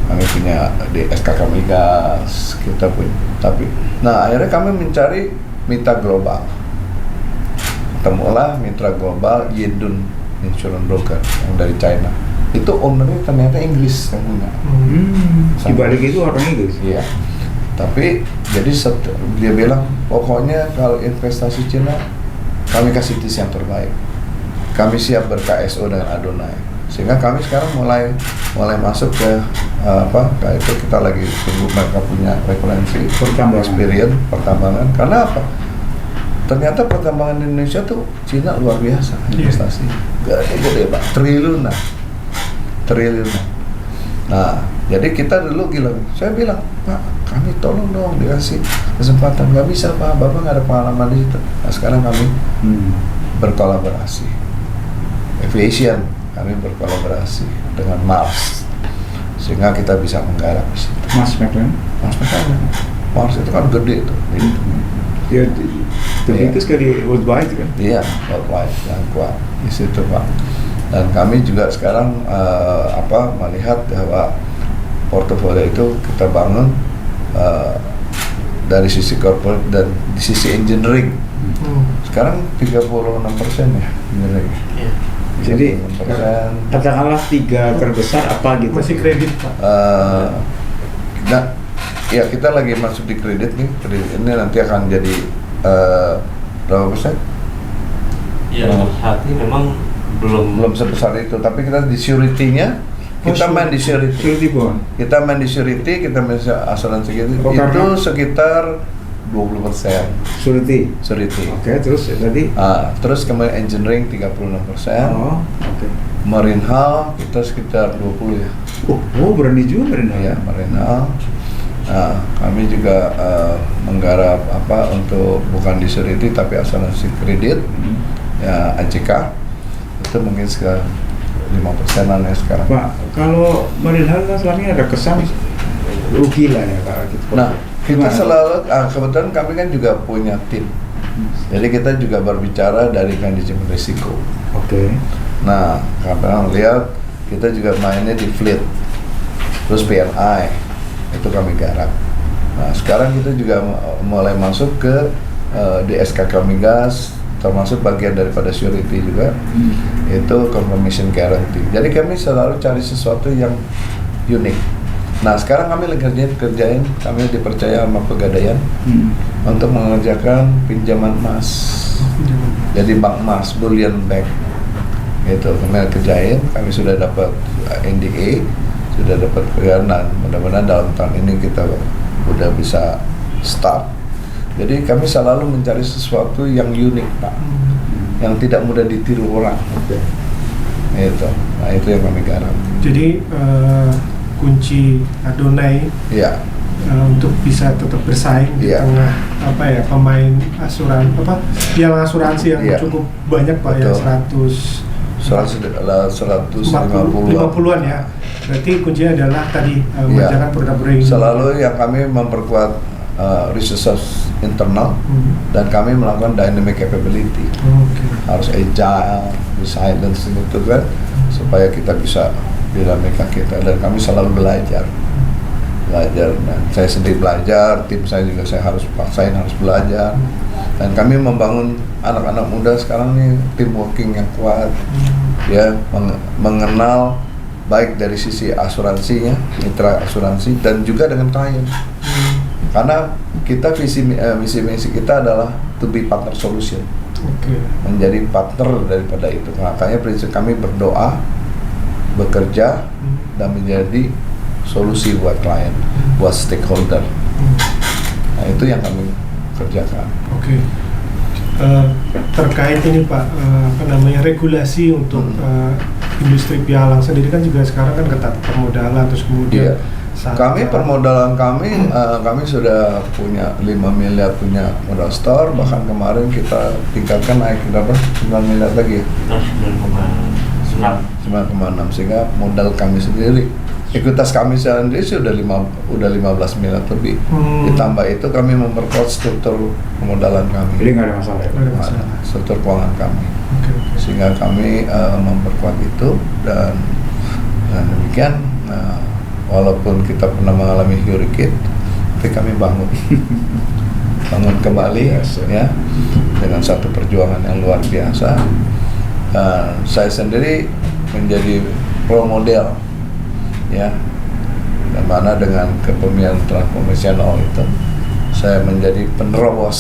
Kami punya di SKK Migas. Kita punya. Tapi, nah akhirnya kami mencari mitra global. Temulah mitra global Yedun Insurance Broker yang dari China. Itu ownernya ternyata Inggris yang punya. Di balik itu orang Inggris. Iya. Tapi jadi dia bilang pokoknya kalau investasi Cina kami kasih tis yang terbaik. Kami siap ber-KSO dengan Adonai. Sehingga kami sekarang mulai masuk ke kayak itu kita lagi tunggu mereka punya referensi experience pertambangan. Karena apa? ternyata perkembangan di Indonesia tuh Cina luar biasa investasi, gede Pak, triliunan. Nah, jadi kita dulu saya bilang, Pak, kami tolong dong dikasih kesempatan. Nggak bisa Pak, Bapak nggak ada pengalaman di situ. Nah, sekarang kami berkolaborasi. Aviation, kami berkolaborasi dengan Mars, sehingga kita bisa menggarap di situ. Mars McLaren. Mars itu kan gede tuh. Ya, itu sekali worldwide kan? Iya, worldwide yang kuat di situ Pak. Dan kami juga sekarang melihat bahwa portofolio itu kita bangun dari sisi corporate dan di sisi engineering. Sekarang 36% ya engineering. Iya. Jadi katakanlah 3 terbesar apa gitu? Masih kredit Pak? Kita lagi masuk di kredit nih. Kredit ini nanti akan jadi berapa persen? Iya, untuk saat ini memang belum sebesar itu, tapi kita di surety-nya kita main di surety bond. Kita main di surety, kita main asuransi gitu. Itu sekitar 20%. Surety. Oke, terus tadi? Terus kemudian engineering 36%. Oke. Marine hull kita sekitar 20 ya. Oh, berani juga Marine hull. Ya, Marine hull. Nah, kami juga menggarap untuk bukan di surety tapi asuransi kredit, ya ACK. Itu mungkin sekitar 5%-an ya sekarang. Pak, kalau Marine hull kan selama ini ada kesan rugi lah ya Pak gitu. Nah, kita selalu kebetulan kami kan juga punya tim. Jadi kita juga berbicara dari manajemen risiko. Oke. Nah, karena lihat kita juga mainnya di fleet. Terus PNI itu kami garap. Nah, sekarang kita juga mulai masuk ke di SKK Migas, termasuk bagian daripada surety juga, itu confirmation guarantee. Jadi kami selalu cari sesuatu yang unik. Nah, sekarang kami lagi kerjain, kami dipercaya sama Pegadaian untuk mengerjakan pinjaman emas. Jadi bank emas, bullion bank. Itu kami kerjain, kami sudah dapat NDA, sudah dapat kegiatan. Mudah-mudahan dalam tahun ini kita udah bisa start. Jadi kami selalu mencari sesuatu yang unik Pak, yang tidak mudah ditiru orang. Itu, nah itu yang kami garap. Jadi kunci Adonai untuk bisa tetap bersaing di tengah pemain asuransi yang cukup banyak Pak. Betul. Ya 150-an ya. Berarti kuncinya adalah tadi mengerjakan produk-produk ini. Selalu yang kami memperkuat resources internal dan kami melakukan dynamic capability. Harus agile, resilience gitu kan, supaya kita bisa dinamika kita, dan kami selalu belajar. Nah, saya sendiri belajar, tim saya juga saya harus paksain harus belajar, dan kami membangun anak-anak muda sekarang nih team working yang kuat, ya mengenal baik dari sisi asuransinya, mitra asuransi, dan juga dengan klien. Karena kita misi kita adalah to be partner solution, menjadi partner daripada itu. Makanya prinsip kami berdoa, bekerja, dan menjadi solusi buat klien, buat stakeholder. Nah itu yang kami kerjakan. Terkait ini Pak, regulasi untuk industri pialang sendiri kan juga sekarang kan ketat permodalan, terus kemudian kami permodalan kami sudah punya 5 miliar punya modal store, bahkan kemarin kita tingkatkan naik berapa? 9 miliar lagi ya? 9,6 sehingga modal kami sendiri, ekuitas kami sendiri sudah 15 miliar lebih. Ditambah itu kami memperkuat struktur permodalan kami. Jadi nggak ada masalah ya? Struktur keuangan kami. Sehingga kami memperkuat itu, dan demikian walaupun kita pernah mengalami hurricane, tapi kami bangun kembali ya dengan satu perjuangan yang luar biasa. Saya sendiri menjadi role model ya, dan mana dengan kepemimpinan transformasional itu saya menjadi penerobos.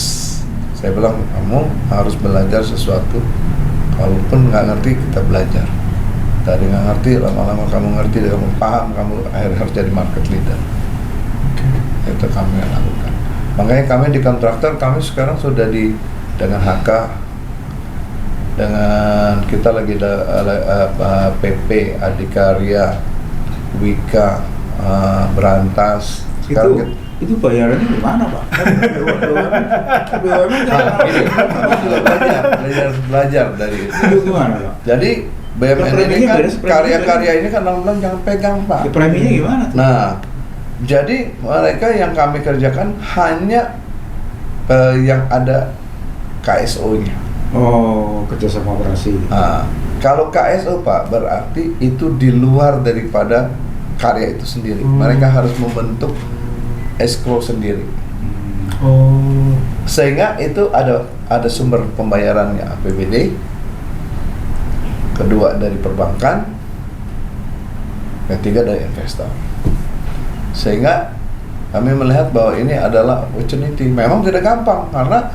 Saya bilang kamu harus belajar sesuatu, kalaupun nggak ngerti kita belajar. Tadi nggak ngerti, lama-lama kamu ngerti, kamu paham, kamu akhirnya harus jadi market leader. Itu kami yang lakukan. Makanya kami di kontraktor, kami sekarang sudah di dengan HK, dengan kita lagi ada PP, Adikarya, Wika, Berantas. Sekarang itu bayarannya gimana, Pak? BUMN belajar dari itu gimana, Pak? Jadi BUMN ini kan karya-karya ini kan orang jangan pegang, Pak. Preminya gimana tuh? Nah, jadi mereka yang kami kerjakan hanya yang ada KSO-nya. Oh, kerjasama operasi. Nah, kalau KSO, Pak, berarti itu di luar daripada karya itu sendiri. Mereka harus membentuk escrow sendiri. Oh. Sehingga itu ada sumber pembayarannya APBD, kedua dari perbankan, ketiga dari investor. Sehingga kami melihat bahwa ini adalah opportunity. Memang tidak gampang karena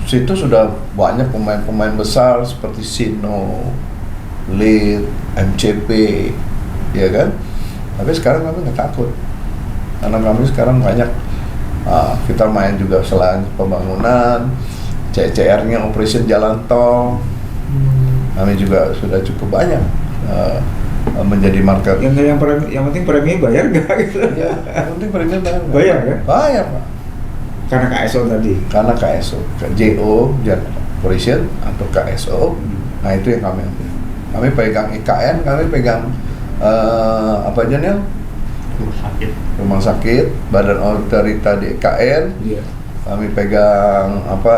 situ sudah banyak pemain-pemain besar seperti Sino, Lead, MCP, ya kan? Tapi sekarang kami nggak takut karena kami sekarang banyak kita main juga selain pembangunan, CCR-nya operation jalan tol. Kami juga sudah cukup banyak menjadi market. Yang penting premi bayar nggak gitu? Ya, yang penting premi bayar. Bayar kan? Bayar, Pak. Karena KSO tadi. Karena KSO, JO, operation atau KSO. Nah itu yang kami ambil. Kami pegang IKN, kami pegang apa aja nih? Rumah sakit, Badan Otorita di IKN. Iya. Kami pegang apa?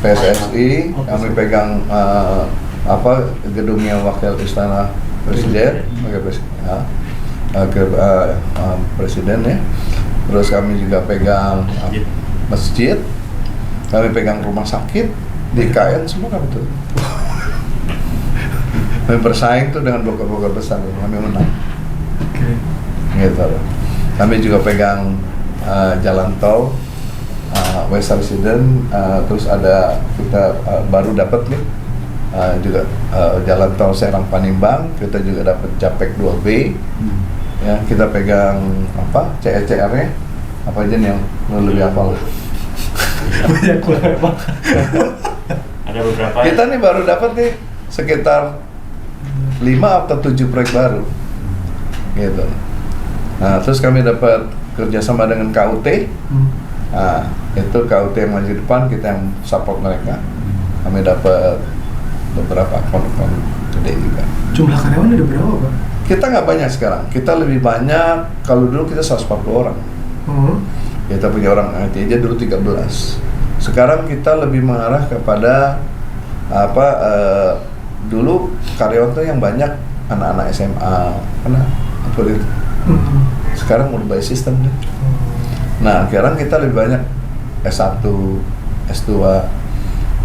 PSSI. Kami pegang apa gedungnya Wakil Istana Presiden, Presiden ya. Terus kami juga pegang masjid, kami pegang rumah sakit di IKN, semua kami tuh. Kami bersaing tuh dengan blok-blok besar, kami menang. Gitu. Kami juga pegang jalan tol West Resident, terus ada kita baru dapat nih juga jalan tol Serang Panimbang, kita juga dapat Japek 2B. Ya, kita pegang apa CR-nya apa aja nih yang lebih hafal. Banyak banget. Ada beberapa. Kita nih baru dapat nih sekitar 5 atau 7 proyek baru, gitu. Nah, terus kami dapat kerjasama dengan KUT. Nah, itu KUT yang maju depan, kita yang support mereka. Kami dapat beberapa akun-akun gede juga. Jumlah karyawan ada berapa, Pak? Kita nggak banyak sekarang, kita lebih banyak. Kalau dulu kita 140 orang. Kita punya orang IT aja dulu 13. Sekarang kita lebih mengarah kepada apa? Dulu karyawan tuh yang banyak anak-anak SMA, karena apa itu. Sekarang udah by system deh. Nah, sekarang kita lebih banyak S1, S2,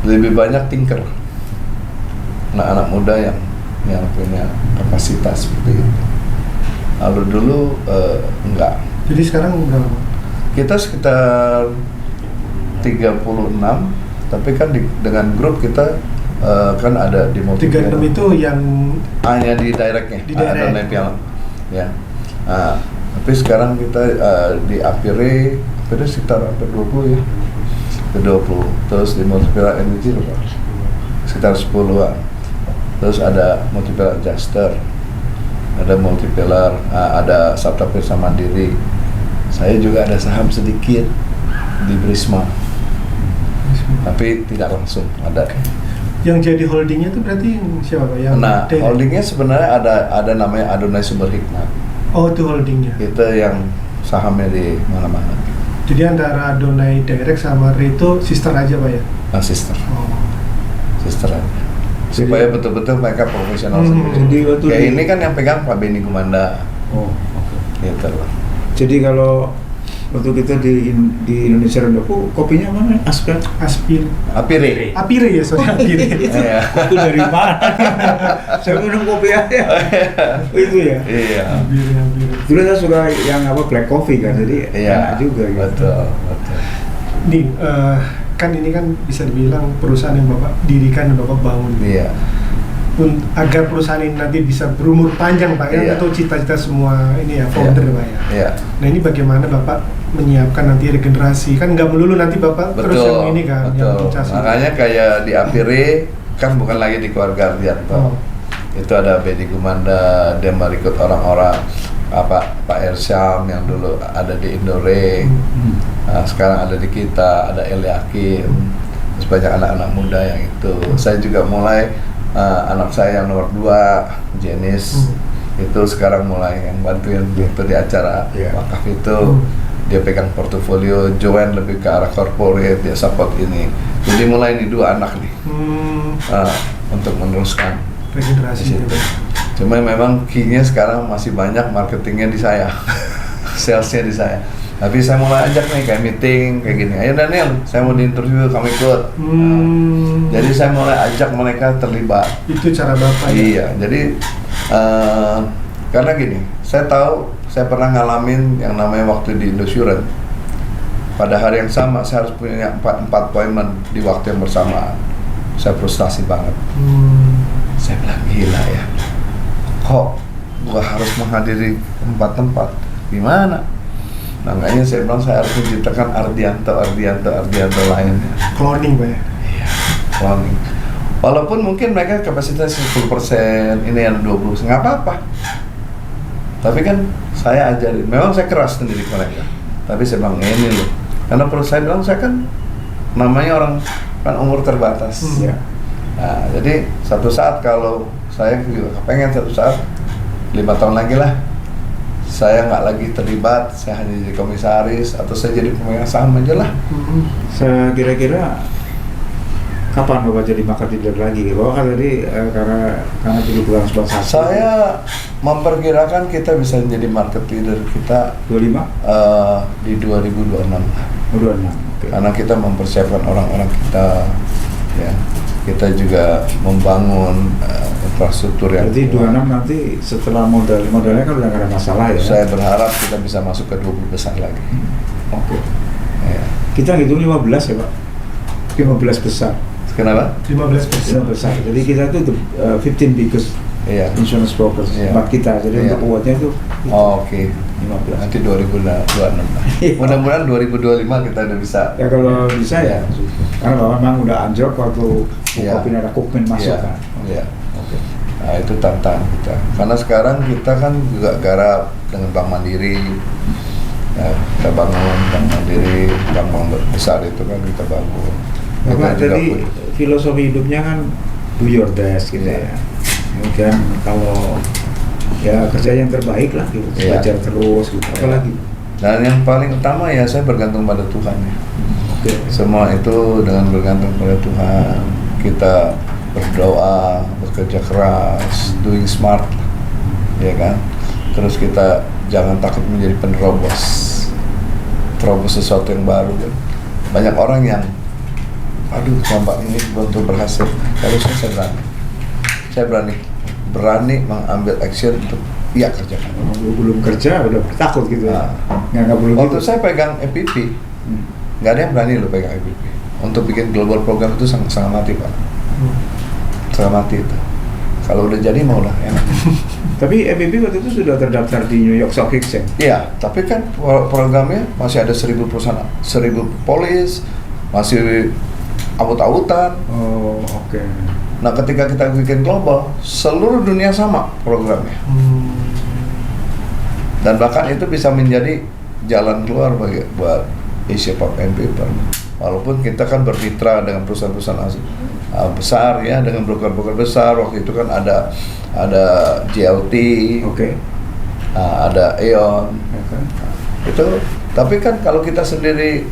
lebih banyak tinker. Anak-anak muda yang punya kapasitas seperti itu. Lalu dulu enggak. Jadi sekarang berapa? Kita sekitar 36, tapi kan dengan grup kita kan ada di multiplayer. 36 itu yang hanya di directnya, di direct. ada piala. Ya. Nah, tapi sekarang kita di Apire sekitar hampir 20 ya. Ke 20. Terus di multiplayer energy sekitar 10-an. Terus ada multiplier adjuster, ada multiplier, ada Sabta Pirsa Mandiri. Saya juga ada saham sedikit di Brisma, tapi tidak langsung ada. Yang jadi holdingnya itu berarti siapa, Pak? Yang Nah, holdingnya sebenarnya ada namanya Adonai Sumber Hikmat. Oh, itu holdingnya. Itu yang sahamnya di mana-mana. Jadi antara Adonai Direct sama Reto sister aja, Pak ya? Nah, sister aja. Jadi, Supaya betul-betul mereka profesional sendiri. Kayak ini kan yang pegang Pak Beni Gumanda. Oh, oke. Gitu loh. Jadi kalau waktu kita di Indonesia Rendoku, kopinya mana? Apire. Apire ya, soalnya Apire. Iya. Kopi dari mana? Saya minum kopi aja. Itu ya. Iya. Apire. Dulu saya suka yang black coffee kan, jadi enak juga gitu. Betul. Nih, kan ini kan bisa dibilang perusahaan yang Bapak dirikan dan Bapak bangun. Iya. agar perusahaan ini nanti bisa berumur panjang Pak ya, atau cita-cita semua ini ya founder Pak ya. Nah ini bagaimana Bapak menyiapkan nanti regenerasi, kan nggak melulu nanti Bapak terus yang ini kan, yang dicas. Makanya kayak di Apire kan bukan lagi di keluarga Ardianto. Itu ada Benny Gumanda, dia merekrut orang-orang Pak Ersyam yang dulu ada di Indore, sekarang ada di kita, ada Eliakim, terus banyak anak-anak muda yang itu. Saya juga mulai anak saya yang nomor 2, Jenis, itu sekarang mulai yang bantuin itu di acara wakaf itu. Dia pegang portofolio, Joanne lebih ke arah corporate, dia support ini. Jadi mulai ini 2 anak nih untuk meneruskan regenerasi itu. Cuma memang key-nya sekarang masih banyak marketingnya di saya, salesnya di saya. Tapi saya mulai ajak nih kayak meeting kayak gini. Ayo Daniel, saya mau diinterview, kamu ikut. Jadi saya mulai ajak mereka terlibat. Itu cara Bapak ya? Iya, jadi karena gini, saya tahu saya pernah ngalamin yang namanya waktu di Indosuran. Pada hari yang sama saya harus punya 4 appointment di waktu yang bersamaan. Saya frustasi banget. Saya bilang gila ya, kok gua harus menghadiri 4 tempat, gimana? Makanya saya bilang saya harus menciptakan Ardianto lainnya. Cloning Pak ya? Iya, cloning. Walaupun mungkin mereka kapasitas 10%, ini yang 20%, nggak apa-apa. Tapi kan saya ajarin, memang saya keras sendiri ke mereka. Tapi saya bilang ini loh, karena perlu saya bilang saya kan namanya orang kan umur terbatas. Nah, jadi satu saat kalau saya juga pengen satu saat 5 tahun lagi lah saya nggak lagi terlibat, saya hanya jadi komisaris atau saya jadi pemegang saham aja lah. Saya kira-kira kapan Bapak jadi market leader lagi? Bapak kan tadi karena jadi pegang sebuah saham. Saya memperkirakan kita bisa menjadi market leader kita 25 di 2026. 26. Okay. Karena kita mempersiapkan orang-orang kita, ya. Kita juga membangun infrastruktur yang. Jadi 26 nanti setelah modalnya kan udah nggak ada masalah ya? Saya berharap kita bisa masuk ke 20 besar lagi. Oke. Ya. Kita ngitung 15 ya Pak? 15 besar. Kenapa? 15 besar. Jadi kita tuh 15 biggest insurance brokers buat kita. Jadi untuk kuatnya itu. Oke. 15. Nanti 2026. Mudah-mudahan 2025 kita udah bisa. Ya kalau bisa ya. Karena Bapak memang udah anjlok waktu Bukopin ada Kukmin masuk kan. Iya. Oke. Nah itu tantangan kita. Karena sekarang kita kan juga garap dengan Bank Mandiri. Ya, kita bangun Bank Mandiri, bank besar itu kan kita bangun. Bapak tadi filosofi hidupnya kan do your best gitu ya. Kemudian kalau ya kerja yang terbaik lah gitu, belajar terus gitu, apalagi. Dan yang paling utama ya saya bergantung pada Tuhan ya. Semua itu dengan bergantung pada Tuhan, kita berdoa, bekerja keras, doing smart, ya kan. Terus kita jangan takut menjadi penerobos sesuatu yang baru kan. Banyak orang yang aduh kelompok ini belum berhasil, harusnya saya berani mengambil action untuk kerjakan. Belum kerja udah takut gitu ya. Nggak perlu waktu gitu. Saya pegang EPP, nggak ada yang berani lo pegang EPP. Untuk bikin global program itu sangat mati Pak. Sangat mati itu. Kalau udah jadi mau lah enak. Tapi EPP waktu itu sudah terdaftar di New York Stock Exchange. Iya, tapi kan programnya masih ada 1.000 perusahaan, 1.000 polis, masih aut-autan. Oh, oke. Nah, ketika kita bikin global, seluruh dunia sama programnya. Dan bahkan itu bisa menjadi jalan keluar buat Asia Pub and Paper. Walaupun kita kan bermitra dengan perusahaan-perusahaan besar ya, dengan broker-broker besar. Waktu itu kan ada JLT, ada Aeon. Itu, tapi kan kalau kita sendiri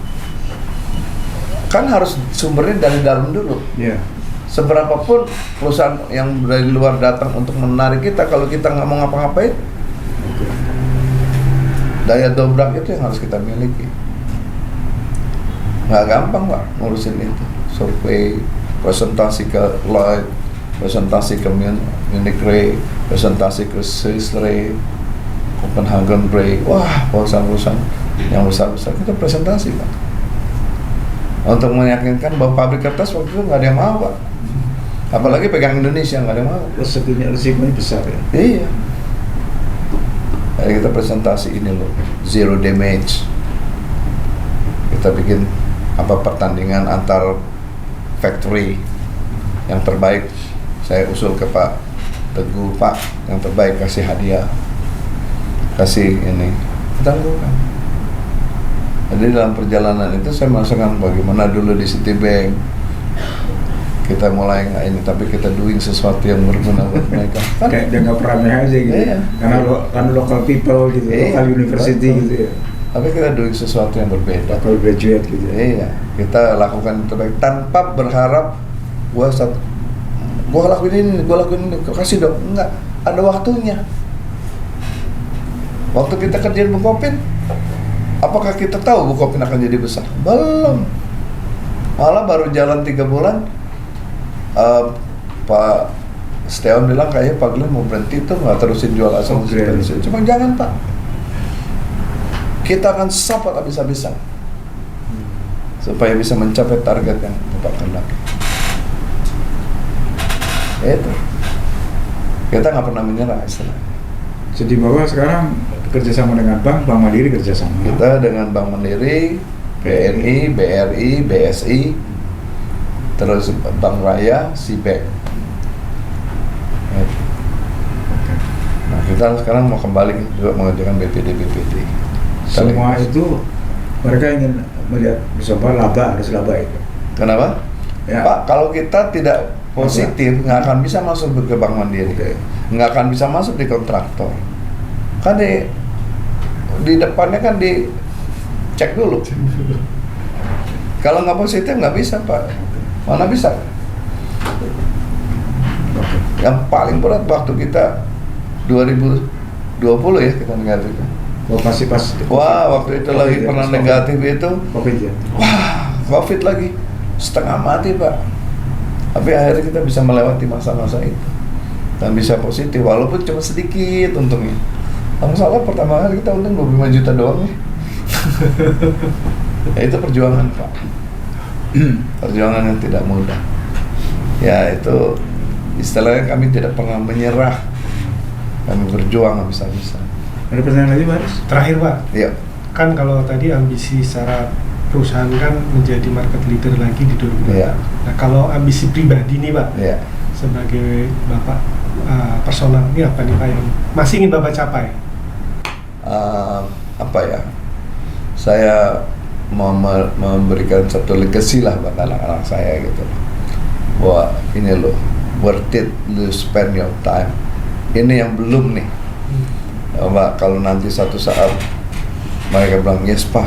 kan harus sumbernya dari dalam dulu. Seberapapun perusahaan yang dari luar datang untuk menarik kita, kalau kita nggak mau ngapa-ngapain, daya dobrak itu yang harus kita miliki. Nggak gampang Pak ngurusin itu. Survei, presentasi ke Lloyd, presentasi ke Munich Re, presentasi ke Swiss Re, Copenhagen Re. Wah, perusahaan-perusahaan yang besar-besar kita presentasi Pak. Untuk meyakinkan bahwa pabrik kertas waktu itu nggak ada yang mau Pak. Apalagi pegang Indonesia, nggak ada yang mau. Resikonya besar ya. Iya. Jadi kita presentasi ini loh, zero damage. Kita bikin pertandingan antar factory yang terbaik. Saya usul ke Pak Teguh, Pak, yang terbaik kasih hadiah, kasih ini. Kita lakukan. Jadi dalam perjalanan itu saya merasakan bagaimana dulu di Citibank kita mulai nggak ini, tapi kita doing sesuatu yang berguna buat mereka. Kan kayak dianggap ramai aja gitu. Iya. Karena local people gitu, local university gitu ya. Tapi kita doing sesuatu yang berbeda. Local graduate gitu. Iya. Kita lakukan yang terbaik tanpa berharap gua lakuin ini, kasih dong. Enggak, ada waktunya. Waktu kita kerjain Bukopin, apakah kita tahu Bukopin akan jadi besar? Belum. Malah baru jalan 3 bulan, Pak Setiawan bilang kayaknya Pak Glenn mau berhenti tuh, nggak terusin jual asal Cuma jangan Pak, kita akan support habis-habisan supaya bisa mencapai target yang Bapak kehendaki. Itu kita nggak pernah menyerah istilahnya. Jadi bahwa sekarang kerjasama dengan Bank Mandiri kerjasama. Kita dengan Bank Mandiri, BNI, BRI, BSI, terus Bank Raya, Cbank. Nah, kita sekarang mau kembali juga mengerjakan BPD. Semua itu mereka ingin melihat bersama harus laba itu. Kenapa? Ya. Pak, kalau kita tidak positif, nggak akan bisa masuk ke Bank Mandiri, nggak akan bisa masuk di kontraktor. Kan di depannya kan dicek dulu. Kalau nggak positif nggak bisa Pak. Mana bisa? Yang paling berat waktu kita 2020 ya kita negatif. Wah, waktu itu COVID lagi pernah negatif itu. COVID ya. Wah, COVID lagi setengah mati Pak. Tapi akhirnya kita bisa melewati masa-masa itu dan bisa positif walaupun cuma sedikit untungnya. Kalau salah pertama kali kita untung 25 juta doang nih. Ya, itu perjuangan Pak. Perjuangan yang tidak mudah. Ya itu istilahnya kami tidak pernah menyerah. Kami berjuang habis-habisan. Ada pertanyaan lagi Pak? Terakhir Pak. Iya. Kan kalau tadi ambisi secara perusahaan kan menjadi market leader lagi di 2020. Iya. Nah kalau ambisi pribadi nih Pak, Iya. sebagai Bapak personal ini apa nih Pak yang masih ingin Bapak capai? Apa ya? Saya mau memberikan satu legacy lah buat anak-anak saya gitu. Bahwa ini loh, worth it to spend your time. Ini yang belum nih. Pak, kalau nanti satu saat mereka bilang yes Pak,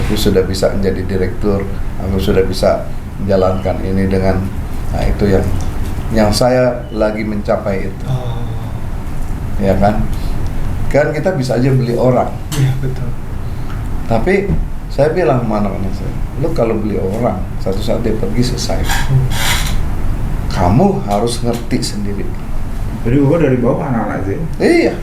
aku sudah bisa menjadi direktur, aku sudah bisa menjalankan ini dengan, nah itu yang saya lagi mencapai itu. Ya kan? Kan kita bisa aja beli orang. Iya betul. Tapi saya bilang sama anak-anak saya, lu kalau beli orang, satu saat dia pergi selesai. Kamu harus ngerti sendiri. Jadi gua dari bawah anak-anak itu. Iya.